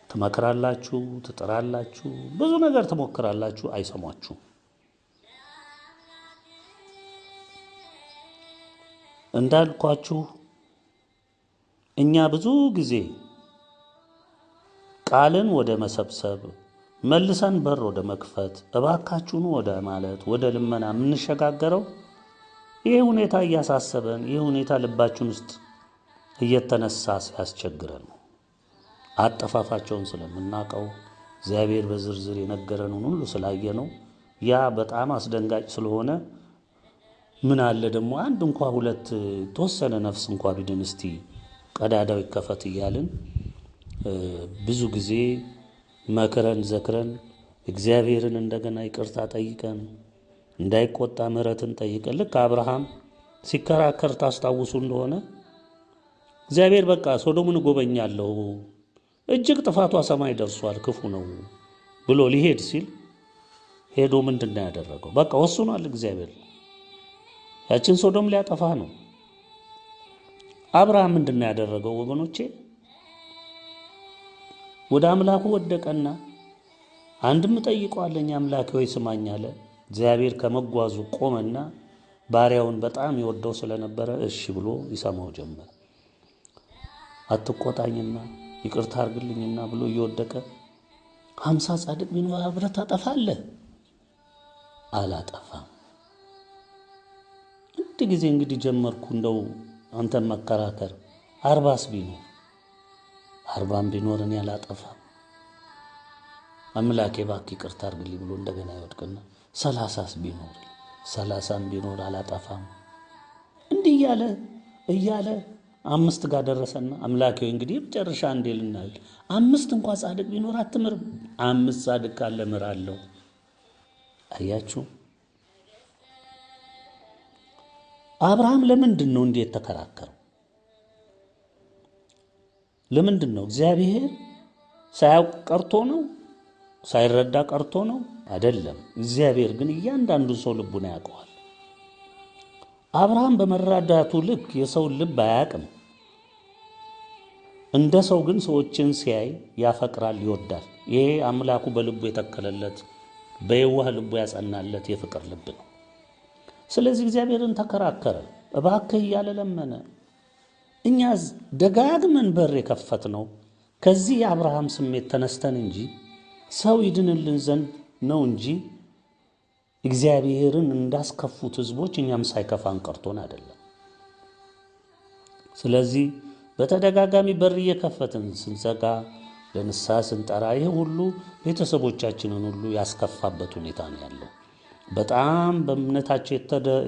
ትመክራላችሁ፣ ትጥራላችሁ፣ ብዙ ነገር ትሞክራላችሁ፣ አይሰሟችሁ። እንዳልኳችሁ እኛ ብዙ ጊዜ ቃልን ወደ መሰብሰብ መልሰን በር ወደ መክፈት እባካችሁን ወደ ማለት ወደ ልመና የምንሸጋገረው ይህ ሁኔታ እያሳሰበን ይህ ሁኔታ ልባችን ውስጥ እየተነሳ ሲያስቸግረን ነው። አጠፋፋቸውን ስለምናውቀው እግዚአብሔር በዝርዝር የነገረንን ሁሉ ስላየ ነው። ያ በጣም አስደንጋጭ ስለሆነ ምን አለ ደግሞ አንድ እንኳ ሁለት ተወሰነ ነፍስ እንኳ ቢድን እስቲ ቀዳዳው ይከፈት እያልን ብዙ ጊዜ መክረን ዘክረን እግዚአብሔርን እንደገና ይቅርታ ጠይቀን እንዳይቆጣ ምሕረትን ጠይቀን ልክ አብርሃም ሲከራከር ታስታውሱ እንደሆነ እግዚአብሔር በቃ ሶዶምን እጎበኛለሁ እጅግ ጥፋቷ ሰማይ ደርሷል ክፉ ነው ብሎ ሊሄድ ሲል ሄዶ ምንድን ነው ያደረገው? በቃ ወስኗል። እግዚአብሔር ያችን ሶዶም ሊያጠፋ ነው። አብርሃም ምንድን ነው ያደረገው ወገኖቼ? ወደ አምላኩ ወደቀና አንድም ጠይቀዋለኝ አምላኬ ሆይ ስማኝ አለ። እግዚአብሔር ከመጓዙ ቆመና ባሪያውን በጣም ይወደው ስለነበረ እሺ ብሎ ይሰማው ጀመር። አትቆጣኝና ይቅርታ አድርግልኝና ብሎ እየወደቀ 50 ጻድቅ ቢኖር አብረህ ታጠፋለህ? አላጠፋም። አንድ ጊዜ እንግዲህ ጀመርኩ እንደው አንተን መከራከር 40ስ ቢኖር 40ም ቢኖር እኔ አላጠፋም አምላኬ እባክህ ይቅርታ አድርግልኝ ብሎ እንደገና ይወድቅና 30ስ ቢኖር 30ም ቢኖር አላጠፋም። እንዲህ እያለ 5 ጋር ደረሰና አምላኬ እንግዲህ መጨረሻ እንዴ ልናል 5 እንኳን ጻድቅ ቢኖር አትምር፣ 5 ጻድቅ ካለ ምራለሁ አያችሁ አብርሃም ለምንድን ነው እንዴት ተከራከረው? ለምንድን ነው? እግዚአብሔር ሳያውቅ ቀርቶ ነው? ሳይረዳ ቀርቶ ነው? አይደለም። እግዚአብሔር ግን እያንዳንዱ ሰው ልቡን ያውቀዋል። አብርሃም በመረዳቱ ልክ የሰውን ልብ አያውቅም። እንደ ሰው ግን ሰዎችን ሲያይ ያፈቅራል፣ ይወዳል። ይሄ አምላኩ በልቡ የተከለለት በየዋህ ልቡ ያጸናለት የፍቅር ልብ ነው። ስለዚህ እግዚአብሔርን ተከራከረ፣ እባክህ እያለ ለመነ። እኛ ደጋግመን በር የከፈት ነው ከዚህ የአብርሃም ስሜት ተነስተን እንጂ ሰው ይድንልን ዘንድ ነው እንጂ እግዚአብሔርን እንዳስከፉት ህዝቦች እኛም ሳይከፋን ቀርቶን አይደለም። ስለዚህ በተደጋጋሚ በር እየከፈትን ስንዘጋ ለንስሐ ስንጠራ ይህ ሁሉ ቤተሰቦቻችንን ሁሉ ያስከፋበት ሁኔታ ነው ያለው። በጣም በእምነታቸው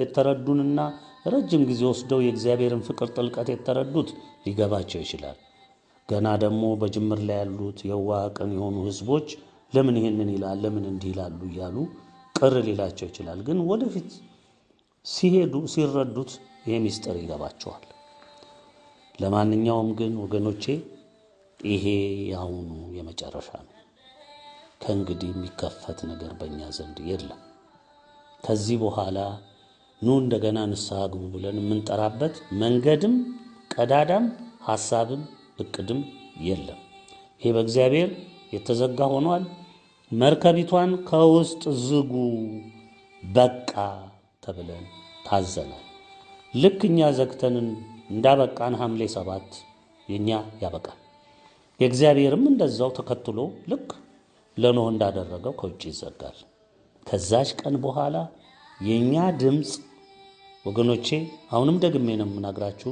የተረዱንና ረጅም ጊዜ ወስደው የእግዚአብሔርን ፍቅር ጥልቀት የተረዱት ሊገባቸው ይችላል። ገና ደግሞ በጅምር ላይ ያሉት የዋህ ቅን የሆኑ ህዝቦች ለምን ይሄንን ይላል ለምን እንዲህ ይላሉ እያሉ ቅር ሊላቸው ይችላል። ግን ወደፊት ሲሄዱ ሲረዱት ይሄ ሚስጥር ይገባቸዋል። ለማንኛውም ግን ወገኖቼ ይሄ ያሁኑ የመጨረሻ ነው። ከእንግዲህ የሚከፈት ነገር በእኛ ዘንድ የለም። ከዚህ በኋላ ኑ እንደገና ንስሐ ግቡ ብለን የምንጠራበት መንገድም ቀዳዳም ሐሳብም እቅድም የለም። ይሄ በእግዚአብሔር የተዘጋ ሆኗል። መርከቢቷን ከውስጥ ዝጉ በቃ ተብለን ታዘናል። ልክ እኛ ዘግተንን እንዳበቃን ሐምሌ 7 የኛ ያበቃል። የእግዚአብሔርም እንደዛው ተከትሎ ልክ ለኖህ እንዳደረገው ከውጭ ይዘጋል። ከዛች ቀን በኋላ የኛ ድምጽ ወገኖቼ አሁንም ደግሜ ነው የምናግራችሁ፣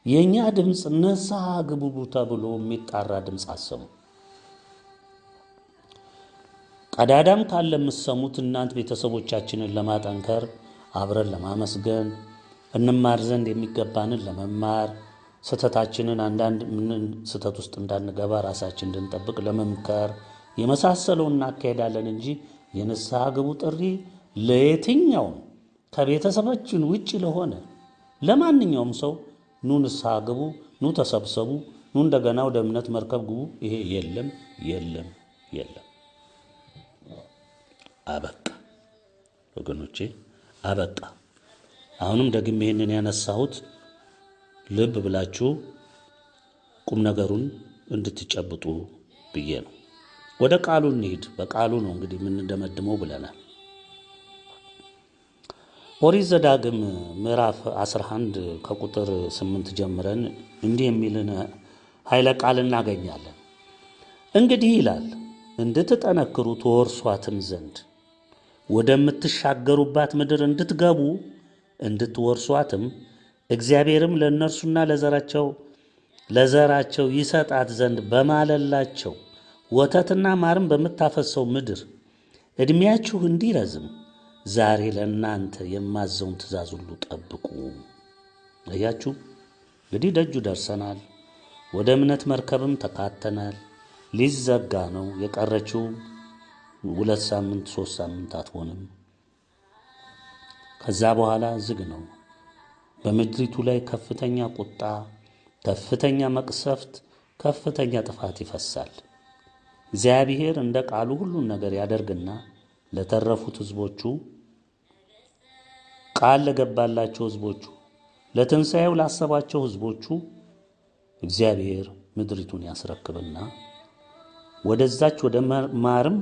የኛ ድምጽ ንስሐ ግቡ ተብሎ የሚጣራ ድምጽ አሰሙ። ቀዳዳም ካለ የምትሰሙት እናንት ቤተሰቦቻችንን ለማጠንከር አብረን ለማመስገን እንማር ዘንድ የሚገባንን ለመማር ስተታችንን አንዳንድ ስተት ውስጥ እንዳንገባ ራሳችን እንድንጠብቅ ለመምከር የመሳሰለውን እናካሄዳለን እንጂ የንስሐ ግቡ ጥሪ ለየትኛውም ከቤተሰባችን ውጪ ለሆነ ለማንኛውም ሰው ኑ ንስሐ ግቡ፣ ኑ ተሰብሰቡ፣ ኑ እንደገና ወደ እምነት መርከብ ግቡ፣ ይሄ የለም የለም የለም። አበቃ ወገኖቼ አበቃ። አሁንም ደግሜ ይሄንን ያነሳሁት ልብ ብላችሁ ቁም ነገሩን እንድትጨብጡ ብዬ ነው። ወደ ቃሉ እንሂድ። በቃሉ ነው እንግዲህ የምንደመድመው ብለናል። ኦሪት ዘዳግም ምዕራፍ 11 ከቁጥር 8 ጀምረን እንዲህ የሚልን ኃይለ ቃል እናገኛለን። እንግዲህ ይላል እንድትጠነክሩ ተወርሷትም ዘንድ ወደምትሻገሩባት ምድር እንድትገቡ እንድትወርሷትም እግዚአብሔርም ለእነርሱና ለዘራቸው ይሰጣት ዘንድ በማለላቸው ወተትና ማርም በምታፈሰው ምድር ዕድሜያችሁ እንዲረዝም ዛሬ ለእናንተ የማዘውን ትእዛዝ ሁሉ ጠብቁ። አያችሁ እንግዲህ ደጁ ደርሰናል። ወደ እምነት መርከብም ተካተናል። ሊዘጋ ነው። የቀረችው 2 ሳምንት 3 ሳምንት አትሆንም። ከዛ በኋላ ዝግ ነው። በምድሪቱ ላይ ከፍተኛ ቁጣ፣ ከፍተኛ መቅሰፍት፣ ከፍተኛ ጥፋት ይፈሳል። እግዚአብሔር እንደ ቃሉ ሁሉን ነገር ያደርግና ለተረፉት ህዝቦቹ ቃል ለገባላቸው ህዝቦቹ ለትንሣኤው ላሰባቸው ህዝቦቹ እግዚአብሔር ምድሪቱን ያስረክብና ወደዛች ወደ ማርም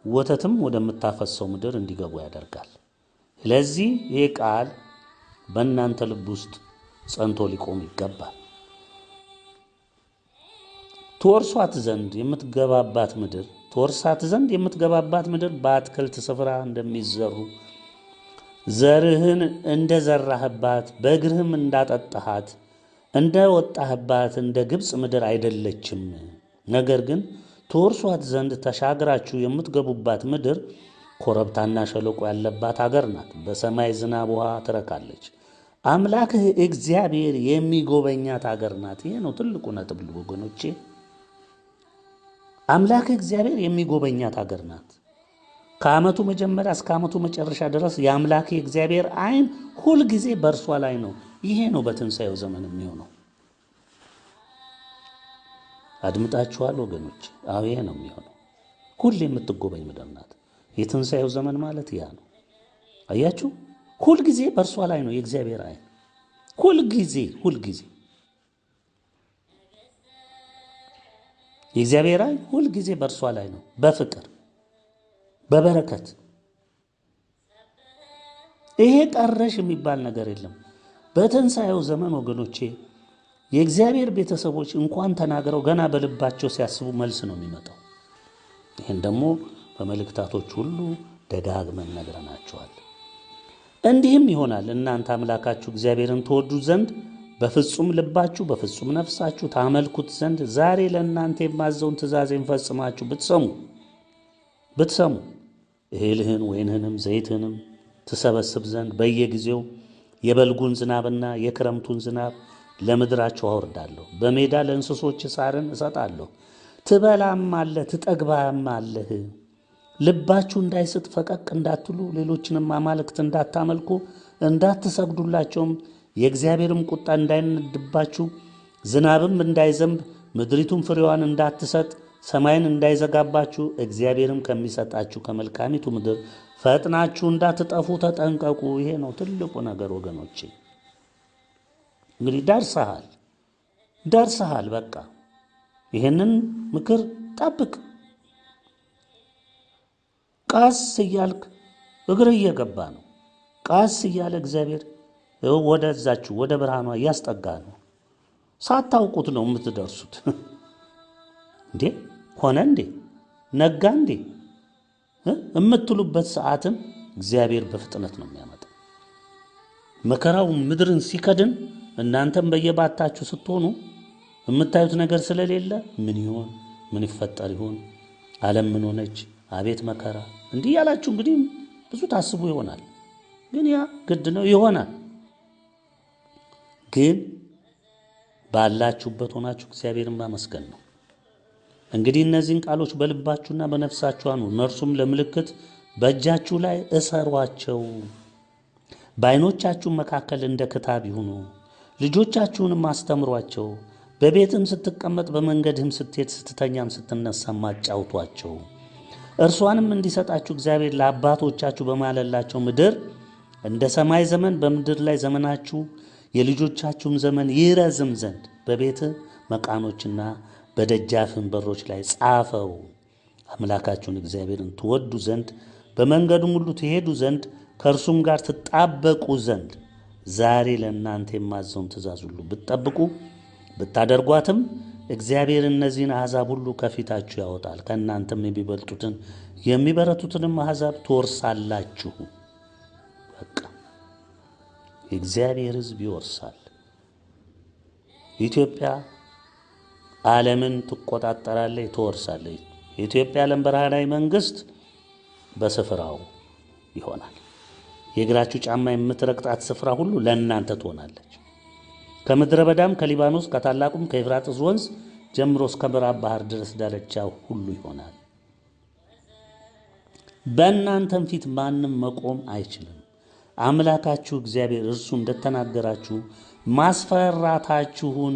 ወተትም ወደምታፈሰው ምድር እንዲገቡ ያደርጋል። ስለዚህ ይህ ቃል በእናንተ ልብ ውስጥ ጸንቶ ሊቆም ይገባል። ትወርሷት ዘንድ የምትገባባት ምድር በአትክልት ስፍራ እንደሚዘሩ ዘርህን እንደዘራህባት በእግርህም እንዳጠጣሃት እንደወጣህባት እንደ ግብፅ ምድር አይደለችም። ነገር ግን ትወርሷት ዘንድ ተሻግራችሁ የምትገቡባት ምድር ኮረብታና ሸለቆ ያለባት አገር ናት። በሰማይ ዝናብ ውሃ ትረካለች። አምላክህ እግዚአብሔር የሚጎበኛት አገር ናት። ይሄ ነው ትልቁ ነጥብ ወገኖቼ። አምላክህ እግዚአብሔር የሚጎበኛት አገር ናት። ከዓመቱ መጀመሪያ እስከ ዓመቱ መጨረሻ ድረስ የአምላክ የእግዚአብሔር ዓይን ሁል ጊዜ በእርሷ ላይ ነው። ይሄ ነው በትንሣኤው ዘመን የሚሆነው። አድምጣችኋል ወገኖች? አዎ ይሄ ነው የሚሆነው። ሁሌ የምትጎበኝ ምድር ናት። የትንሣኤው ዘመን ማለት ያ ነው። አያችሁ? ሁል ጊዜ በእርሷ ላይ ነው የእግዚአብሔር ዓይን። ሁል ጊዜ የእግዚአብሔር ዓይን ሁል ጊዜ በእርሷ ላይ ነው። በፍቅር በበረከት። ይሄ ቀረሽ የሚባል ነገር የለም። በትንሣኤው ዘመን ወገኖቼ የእግዚአብሔር ቤተሰቦች እንኳን ተናግረው ገና በልባቸው ሲያስቡ መልስ ነው የሚመጣው። ይህን ደግሞ በመልእክታቶች ሁሉ ደጋግመን ነግረናቸዋል። እንዲህም ይሆናል እናንተ አምላካችሁ እግዚአብሔርን ትወዱ ዘንድ በፍጹም ልባችሁ በፍጹም ነፍሳችሁ ታመልኩት ዘንድ ዛሬ ለእናንተ የማዘውን ትእዛዜን ፈጽማችሁ ብትሰሙ እህልህን ወይንህንም ዘይትህንም ትሰበስብ ዘንድ በየጊዜው የበልጉን ዝናብና የክረምቱን ዝናብ ለምድራችሁ አወርዳለሁ። በሜዳ ለእንስሶች ሣርን እሰጣለሁ። ትበላማለህ ትጠግባማለህ። ልባችሁ እንዳይስት ፈቀቅ እንዳትሉ ሌሎችንም አማልክት እንዳታመልኩ እንዳትሰግዱላቸውም የእግዚአብሔርም ቁጣ እንዳይነድባችሁ ዝናብም እንዳይዘንብ ምድሪቱም ፍሬዋን እንዳትሰጥ ሰማይን እንዳይዘጋባችሁ እግዚአብሔርም ከሚሰጣችሁ ከመልካሚቱ ምድር ፈጥናችሁ እንዳትጠፉ ተጠንቀቁ። ይሄ ነው ትልቁ ነገር ወገኖቼ። እንግዲህ ደርሰሃል። በቃ ይሄንን ምክር ጠብቅ። ቃስ እያልክ እግር እየገባ ነው። ቃስ እያለ እግዚአብሔር ወደዛችሁ ወደ ብርሃኗ እያስጠጋ ነው። ሳታውቁት ነው የምትደርሱት። እንዴ ሆነ እንዴ ነጋ እንዴ የምትሉበት ሰዓትን እግዚአብሔር በፍጥነት ነው የሚያመጣ። መከራው ምድርን ሲከድን እናንተም በየባታችሁ ስትሆኑ የምታዩት ነገር ስለሌለ ምን ይሆን ምን ይፈጠር ይሆን ዓለም ምን ሆነች አቤት መከራ እንዲህ ያላችሁ እንግዲህ ብዙ ታስቡ ይሆናል። ግን ያ ግድ ነው ይሆናል። ግን ባላችሁበት ሆናችሁ እግዚአብሔርን ማመስገን ነው። እንግዲህ እነዚህን ቃሎች በልባችሁና በነፍሳችሁ አኑሩ፣ እነርሱም ለምልክት በእጃችሁ ላይ እሰሯቸው። በዓይኖቻችሁ መካከል እንደ ክታብ ይሁኑ። ልጆቻችሁንም አስተምሯቸው። በቤትም ስትቀመጥ በመንገድህም ስትሄድ ስትተኛም ስትነሳም አጫውቷቸው። እርሷንም እንዲሰጣችሁ እግዚአብሔር ለአባቶቻችሁ በማለላቸው ምድር እንደ ሰማይ ዘመን በምድር ላይ ዘመናችሁ የልጆቻችሁም ዘመን ይረዝም ዘንድ በቤትህ መቃኖችና በደጃፍን በሮች ላይ ጻፈው። አምላካችሁን እግዚአብሔርን ትወዱ ዘንድ በመንገዱም ሁሉ ትሄዱ ዘንድ ከእርሱም ጋር ትጣበቁ ዘንድ ዛሬ ለእናንተ የማዘውን ትእዛዝ ሁሉ ብትጠብቁ ብታደርጓትም እግዚአብሔር እነዚህን አሕዛብ ሁሉ ከፊታችሁ ያወጣል። ከእናንተም የሚበልጡትን የሚበረቱትንም አሕዛብ ትወርሳላችሁ። በቃ የእግዚአብሔር ሕዝብ ይወርሳል። ኢትዮጵያ ዓለምን ትቆጣጠራለች፣ ትወርሳለች። የኢትዮጵያ ዓለም ብርሃናዊ መንግሥት በስፍራው ይሆናል። የእግራችሁ ጫማ የምትረግጣት ስፍራ ሁሉ ለእናንተ ትሆናለች። ከምድረ በዳም ከሊባኖስ ከታላቁም ከኤፍራጥስ ወንዝ ጀምሮ እስከ ምዕራብ ባህር ድረስ ዳርቻ ሁሉ ይሆናል። በእናንተም ፊት ማንም መቆም አይችልም። አምላካችሁ እግዚአብሔር እርሱ እንደተናገራችሁ ማስፈራታችሁን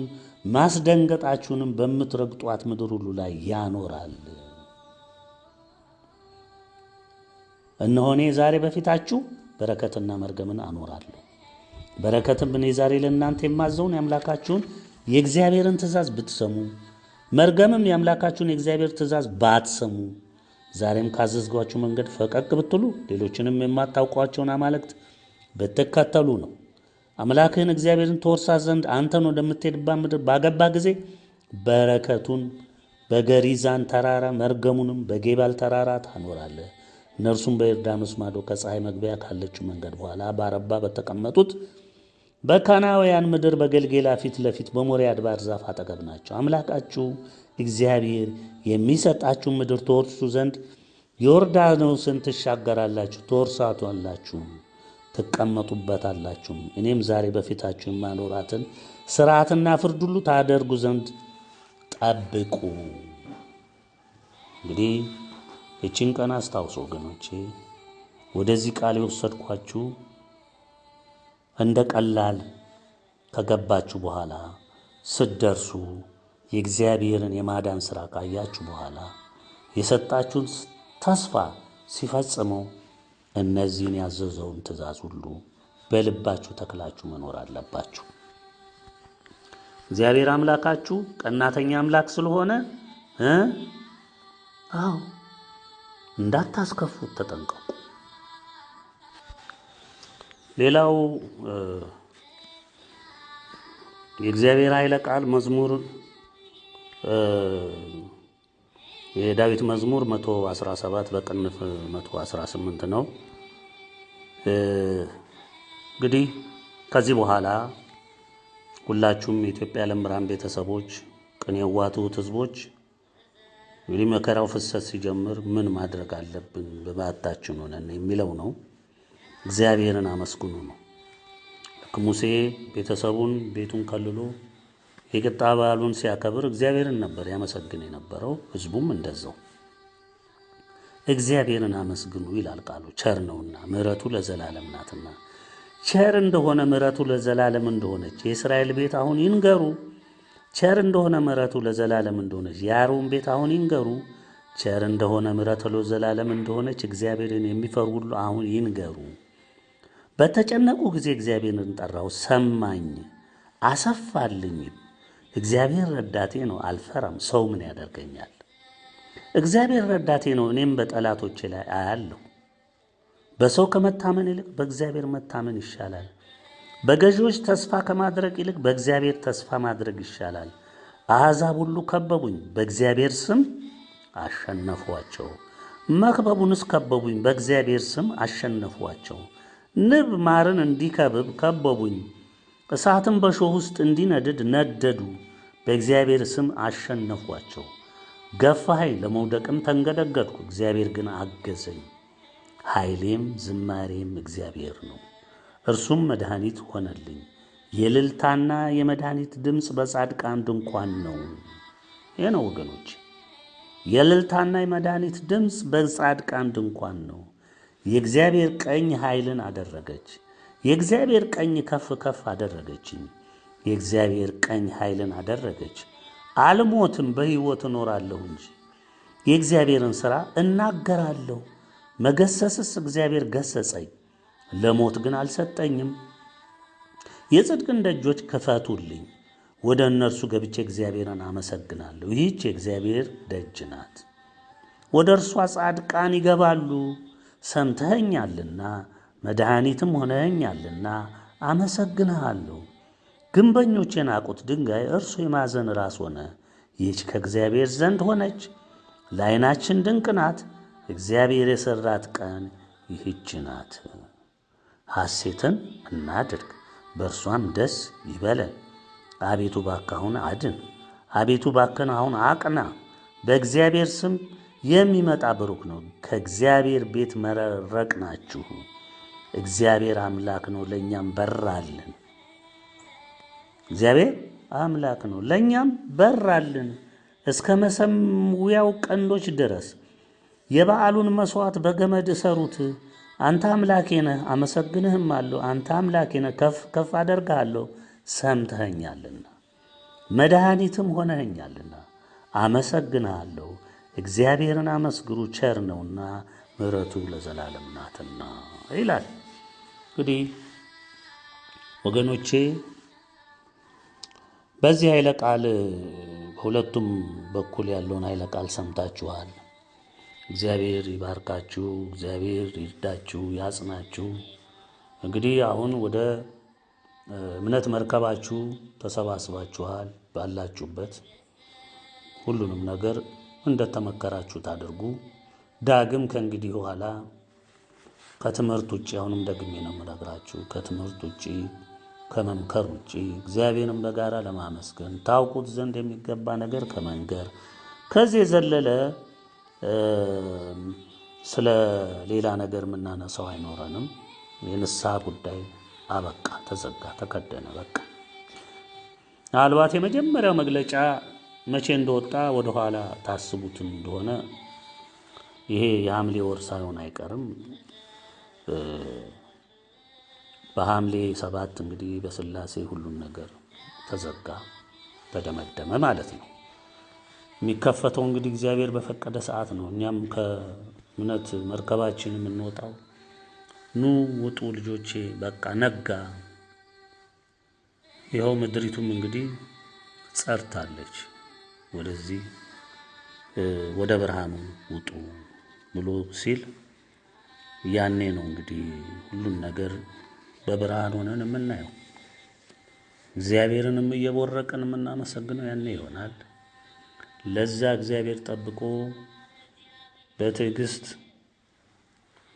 ማስደንገጣችሁንም በምትረግጧት ምድር ሁሉ ላይ ያኖራል። እነሆ እኔ ዛሬ በፊታችሁ በረከትና መርገምን አኖራለሁ። በረከትም እኔ ዛሬ ለእናንተ የማዘውን የአምላካችሁን የእግዚአብሔርን ትእዛዝ ብትሰሙ፣ መርገምም የአምላካችሁን የእግዚአብሔር ትእዛዝ ባትሰሙ፣ ዛሬም ካዘዝጓችሁ መንገድ ፈቀቅ ብትሉ፣ ሌሎችንም የማታውቋቸውን አማልክት ብትከተሉ ነው። አምላክህን እግዚአብሔርን ትወርሳት ዘንድ አንተን ወደምትሄድባት ምድር ባገባ ጊዜ በረከቱን በገሪዛን ተራራ መርገሙንም በጌባል ተራራ ታኖራለህ። እነርሱም በዮርዳኖስ ማዶ ከፀሐይ መግቢያ ካለችው መንገድ በኋላ በአረባ በተቀመጡት በካናውያን ምድር በገልጌላ ፊት ለፊት በሞሪያ አድባር ዛፍ አጠገብ ናቸው። አምላካችሁ እግዚአብሔር የሚሰጣችሁ ምድር ትወርሱ ዘንድ ዮርዳኖስን ትሻገራላችሁ፣ ትወርሳቷላችሁ፣ ትቀመጡበታላችሁ። እኔም ዛሬ በፊታችሁ የማኖራትን ሥርዓትና ፍርድ ሁሉ ታደርጉ ዘንድ ጠብቁ። እንግዲህ እቺን ቀን አስታውሱ ወገኖቼ። ወደዚህ ቃል የወሰድኳችሁ እንደ ቀላል ከገባችሁ በኋላ ስትደርሱ የእግዚአብሔርን የማዳን ሥራ ካያችሁ በኋላ የሰጣችሁን ተስፋ ሲፈጽመው እነዚህን ያዘዘውን ትእዛዝ ሁሉ በልባችሁ ተክላችሁ መኖር አለባችሁ። እግዚአብሔር አምላካችሁ ቀናተኛ አምላክ ስለሆነ እንዳታስከፉት ተጠንቀቁ። ሌላው የእግዚአብሔር ኃይለ ቃል መዝሙር የዳዊት መዝሙር 117 በቅንፍ 118 ነው። እንግዲህ ከዚህ በኋላ ሁላችሁም የኢትዮጵያ የዓለም ብርሃን ቤተሰቦች፣ ቅን የዋቱት ሕዝቦች እንግዲህ መከራው ፍሰት ሲጀምር ምን ማድረግ አለብን በባታችን ሆነን የሚለው ነው። እግዚአብሔርን አመስግኑ ነው። ልክ ሙሴ ቤተሰቡን ቤቱን ከልሎ የቂጣ በዓሉን ሲያከብር እግዚአብሔርን ነበር ያመሰግን የነበረው። ሕዝቡም እንደዛው እግዚአብሔርን አመስግኑ ይላል ቃሉ። ቸር ነውና ምሕረቱ ለዘላለም ናትና፣ ቸር እንደሆነ ምሕረቱ ለዘላለም እንደሆነች የእስራኤል ቤት አሁን ይንገሩ። ቸር እንደሆነ ምሕረቱ ለዘላለም እንደሆነች የአሮን ቤት አሁን ይንገሩ። ቸር እንደሆነ ምሕረቱ ለዘላለም እንደሆነች እግዚአብሔርን የሚፈሩ ሁሉ አሁን ይንገሩ። በተጨነቁ ጊዜ እግዚአብሔርን ጠራው፣ ሰማኝ፣ አሰፋልኝ። እግዚአብሔር ረዳቴ ነው፣ አልፈራም። ሰው ምን ያደርገኛል? እግዚአብሔር ረዳቴ ነው፣ እኔም በጠላቶቼ ላይ አያለሁ። በሰው ከመታመን ይልቅ በእግዚአብሔር መታመን ይሻላል። በገዢዎች ተስፋ ከማድረግ ይልቅ በእግዚአብሔር ተስፋ ማድረግ ይሻላል። አሕዛብ ሁሉ ከበቡኝ፣ በእግዚአብሔር ስም አሸነፏቸው። መክበቡንስ ከበቡኝ፣ በእግዚአብሔር ስም አሸነፏቸው። ንብ ማርን እንዲከብብ ከበቡኝ፣ እሳትም በእሾህ ውስጥ እንዲነድድ ነደዱ። በእግዚአብሔር ስም አሸነፏቸው። ገፋኸኝ፣ ለመውደቅም ተንገደገድኩ፣ እግዚአብሔር ግን አገዘኝ። ኃይሌም ዝማሬም እግዚአብሔር ነው፣ እርሱም መድኃኒት ሆነልኝ። የእልልታና የመድኃኒት ድምፅ በጻድቃን ድንኳን ነው። ይህ ነው ወገኖች፣ የእልልታና የመድኃኒት ድምፅ በጻድቃን ድንኳን ነው። የእግዚአብሔር ቀኝ ኃይልን አደረገች። የእግዚአብሔር ቀኝ ከፍ ከፍ አደረገችኝ። የእግዚአብሔር ቀኝ ኃይልን አደረገች። አልሞትም፣ በሕይወት እኖራለሁ እንጂ የእግዚአብሔርን ሥራ እናገራለሁ። መገሰስስ እግዚአብሔር ገሰጸኝ፣ ለሞት ግን አልሰጠኝም። የጽድቅን ደጆች ክፈቱልኝ፣ ወደ እነርሱ ገብቼ እግዚአብሔርን አመሰግናለሁ። ይህች የእግዚአብሔር ደጅ ናት፣ ወደ እርሷ ጻድቃን ይገባሉ። ሰምተኸኛልና መድኃኒትም ሆነኸኛልና አመሰግንሃለሁ። ግንበኞች የናቁት ድንጋይ እርሱ የማዕዘን ራስ ሆነ። ይህች ከእግዚአብሔር ዘንድ ሆነች፣ ለዓይናችን ድንቅ ናት። እግዚአብሔር የሠራት ቀን ይህች ናት። ሐሴትን እናድርግ፣ በእርሷም ደስ ይበለን። አቤቱ እባክህ አሁን አድን፣ አቤቱ እባክህን አሁን አቅና። በእግዚአብሔር ስም የሚመጣ ብሩክ ነው። ከእግዚአብሔር ቤት መረቅናችሁ። እግዚአብሔር አምላክ ነው፣ ለእኛም በራልን። እግዚአብሔር አምላክ ነው፣ ለእኛም በራልን። እስከ መሰዊያው ቀንዶች ድረስ የበዓሉን መሥዋዕት በገመድ እሰሩት። አንተ አምላኬ ነህ፣ አመሰግንህም አለሁ። አንተ አምላኬ ነህ፣ ከፍ ከፍ አደርግሃለሁ። ሰምተኸኛልና መድኃኒትም ሆነኸኛልና አመሰግንሃለሁ። እግዚአብሔርን አመስግኑ፣ ቸር ነውና ምሕረቱ ለዘላለም ናትና ይላል። እንግዲህ ወገኖቼ በዚህ ኃይለ ቃል በሁለቱም በኩል ያለውን ኃይለ ቃል ሰምታችኋል። እግዚአብሔር ይባርካችሁ፣ እግዚአብሔር ይርዳችሁ፣ ያጽናችሁ። እንግዲህ አሁን ወደ እምነት መርከባችሁ ተሰባስባችኋል። ባላችሁበት ሁሉንም ነገር እንደተመከራችሁ ታድርጉ። ዳግም ከእንግዲህ በኋላ ከትምህርት ውጭ፣ አሁንም ደግሜ ነው የምነግራችሁ፣ ከትምህርት ውጭ ከመምከር ውጭ እግዚአብሔርን በጋራ ለማመስገን ታውቁት ዘንድ የሚገባ ነገር ከመንገር ከዚህ የዘለለ ስለ ሌላ ነገር የምናነሳው አይኖረንም። የንስሐ ጉዳይ አበቃ፣ ተዘጋ፣ ተከደነ፣ በቃ። ምናልባት የመጀመሪያው መግለጫ መቼ እንደወጣ ወደኋላ ታስቡት እንደሆነ ይሄ የሐምሌ ወር ሳይሆን አይቀርም። በሐምሌ 7 እንግዲህ በሥላሴ ሁሉን ነገር ተዘጋ፣ ተደመደመ ማለት ነው። የሚከፈተው እንግዲህ እግዚአብሔር በፈቀደ ሰዓት ነው። እኛም ከእምነት መርከባችን የምንወጣው ኑ ውጡ ልጆቼ በቃ ነጋ፣ ይኸው ምድሪቱም እንግዲህ ጸርታለች፣ ወደዚህ ወደ ብርሃኑ ውጡ ብሎ ሲል ያኔ ነው እንግዲህ ሁሉን ነገር በብርሃን ሆነን የምናየው፣ እግዚአብሔርንም እየቦረቅን የምናመሰግነው ያኔ ይሆናል። ለዛ እግዚአብሔር ጠብቆ በትዕግስት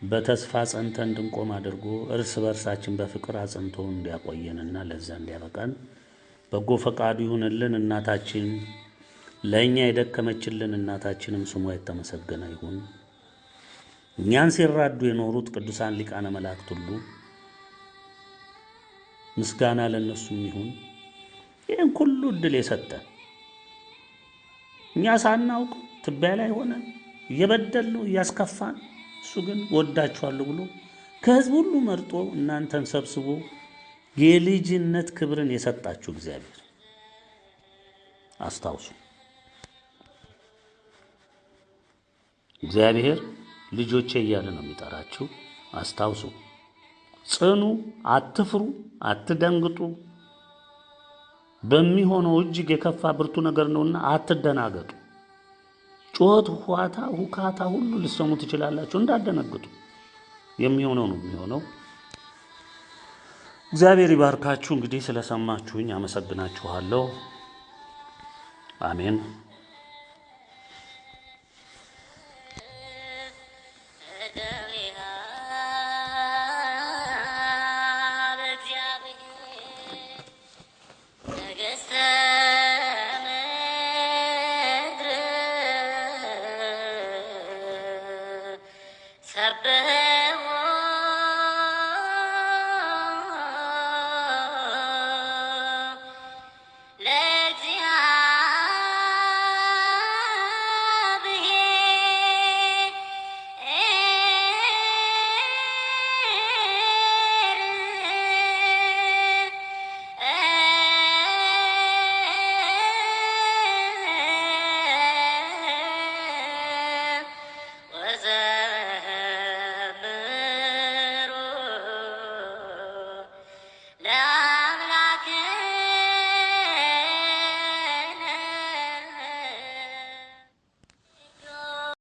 በተስፋ ጸንተን እንድንቆም አድርጎ እርስ በርሳችን በፍቅር አጽንቶ እንዲያቆየንና ለዛ እንዲያበቃን በጎ ፈቃዱ ይሁንልን። እናታችን ለእኛ የደከመችልን እናታችንም ስሟ የተመሰገነ ይሁን። እኛን ሲራዱ የኖሩት ቅዱሳን ሊቃነ መላእክት ሁሉ ምስጋና ለእነሱም ይሁን። ይህን ሁሉ ዕድል የሰጠን እኛ ሳናውቅ ትቢያ ላይ ሆነን እየበደልነው እያስከፋን፣ እሱ ግን ወዳችኋለሁ ብሎ ከሕዝብ ሁሉ መርጦ እናንተን ሰብስቦ የልጅነት ክብርን የሰጣችሁ እግዚአብሔር አስታውሱ። እግዚአብሔር ልጆቼ እያለ ነው የሚጠራችሁ። አስታውሱ፣ ጽኑ፣ አትፍሩ፣ አትደንግጡ። በሚሆነው እጅግ የከፋ ብርቱ ነገር ነውና አትደናገጡ። ጩኸት፣ ሁካታ ሁሉ ልትሰሙ ትችላላችሁ፣ እንዳትደነግጡ። የሚሆነው ነው የሚሆነው። እግዚአብሔር ይባርካችሁ። እንግዲህ ስለሰማችሁኝ አመሰግናችኋለሁ። አሜን።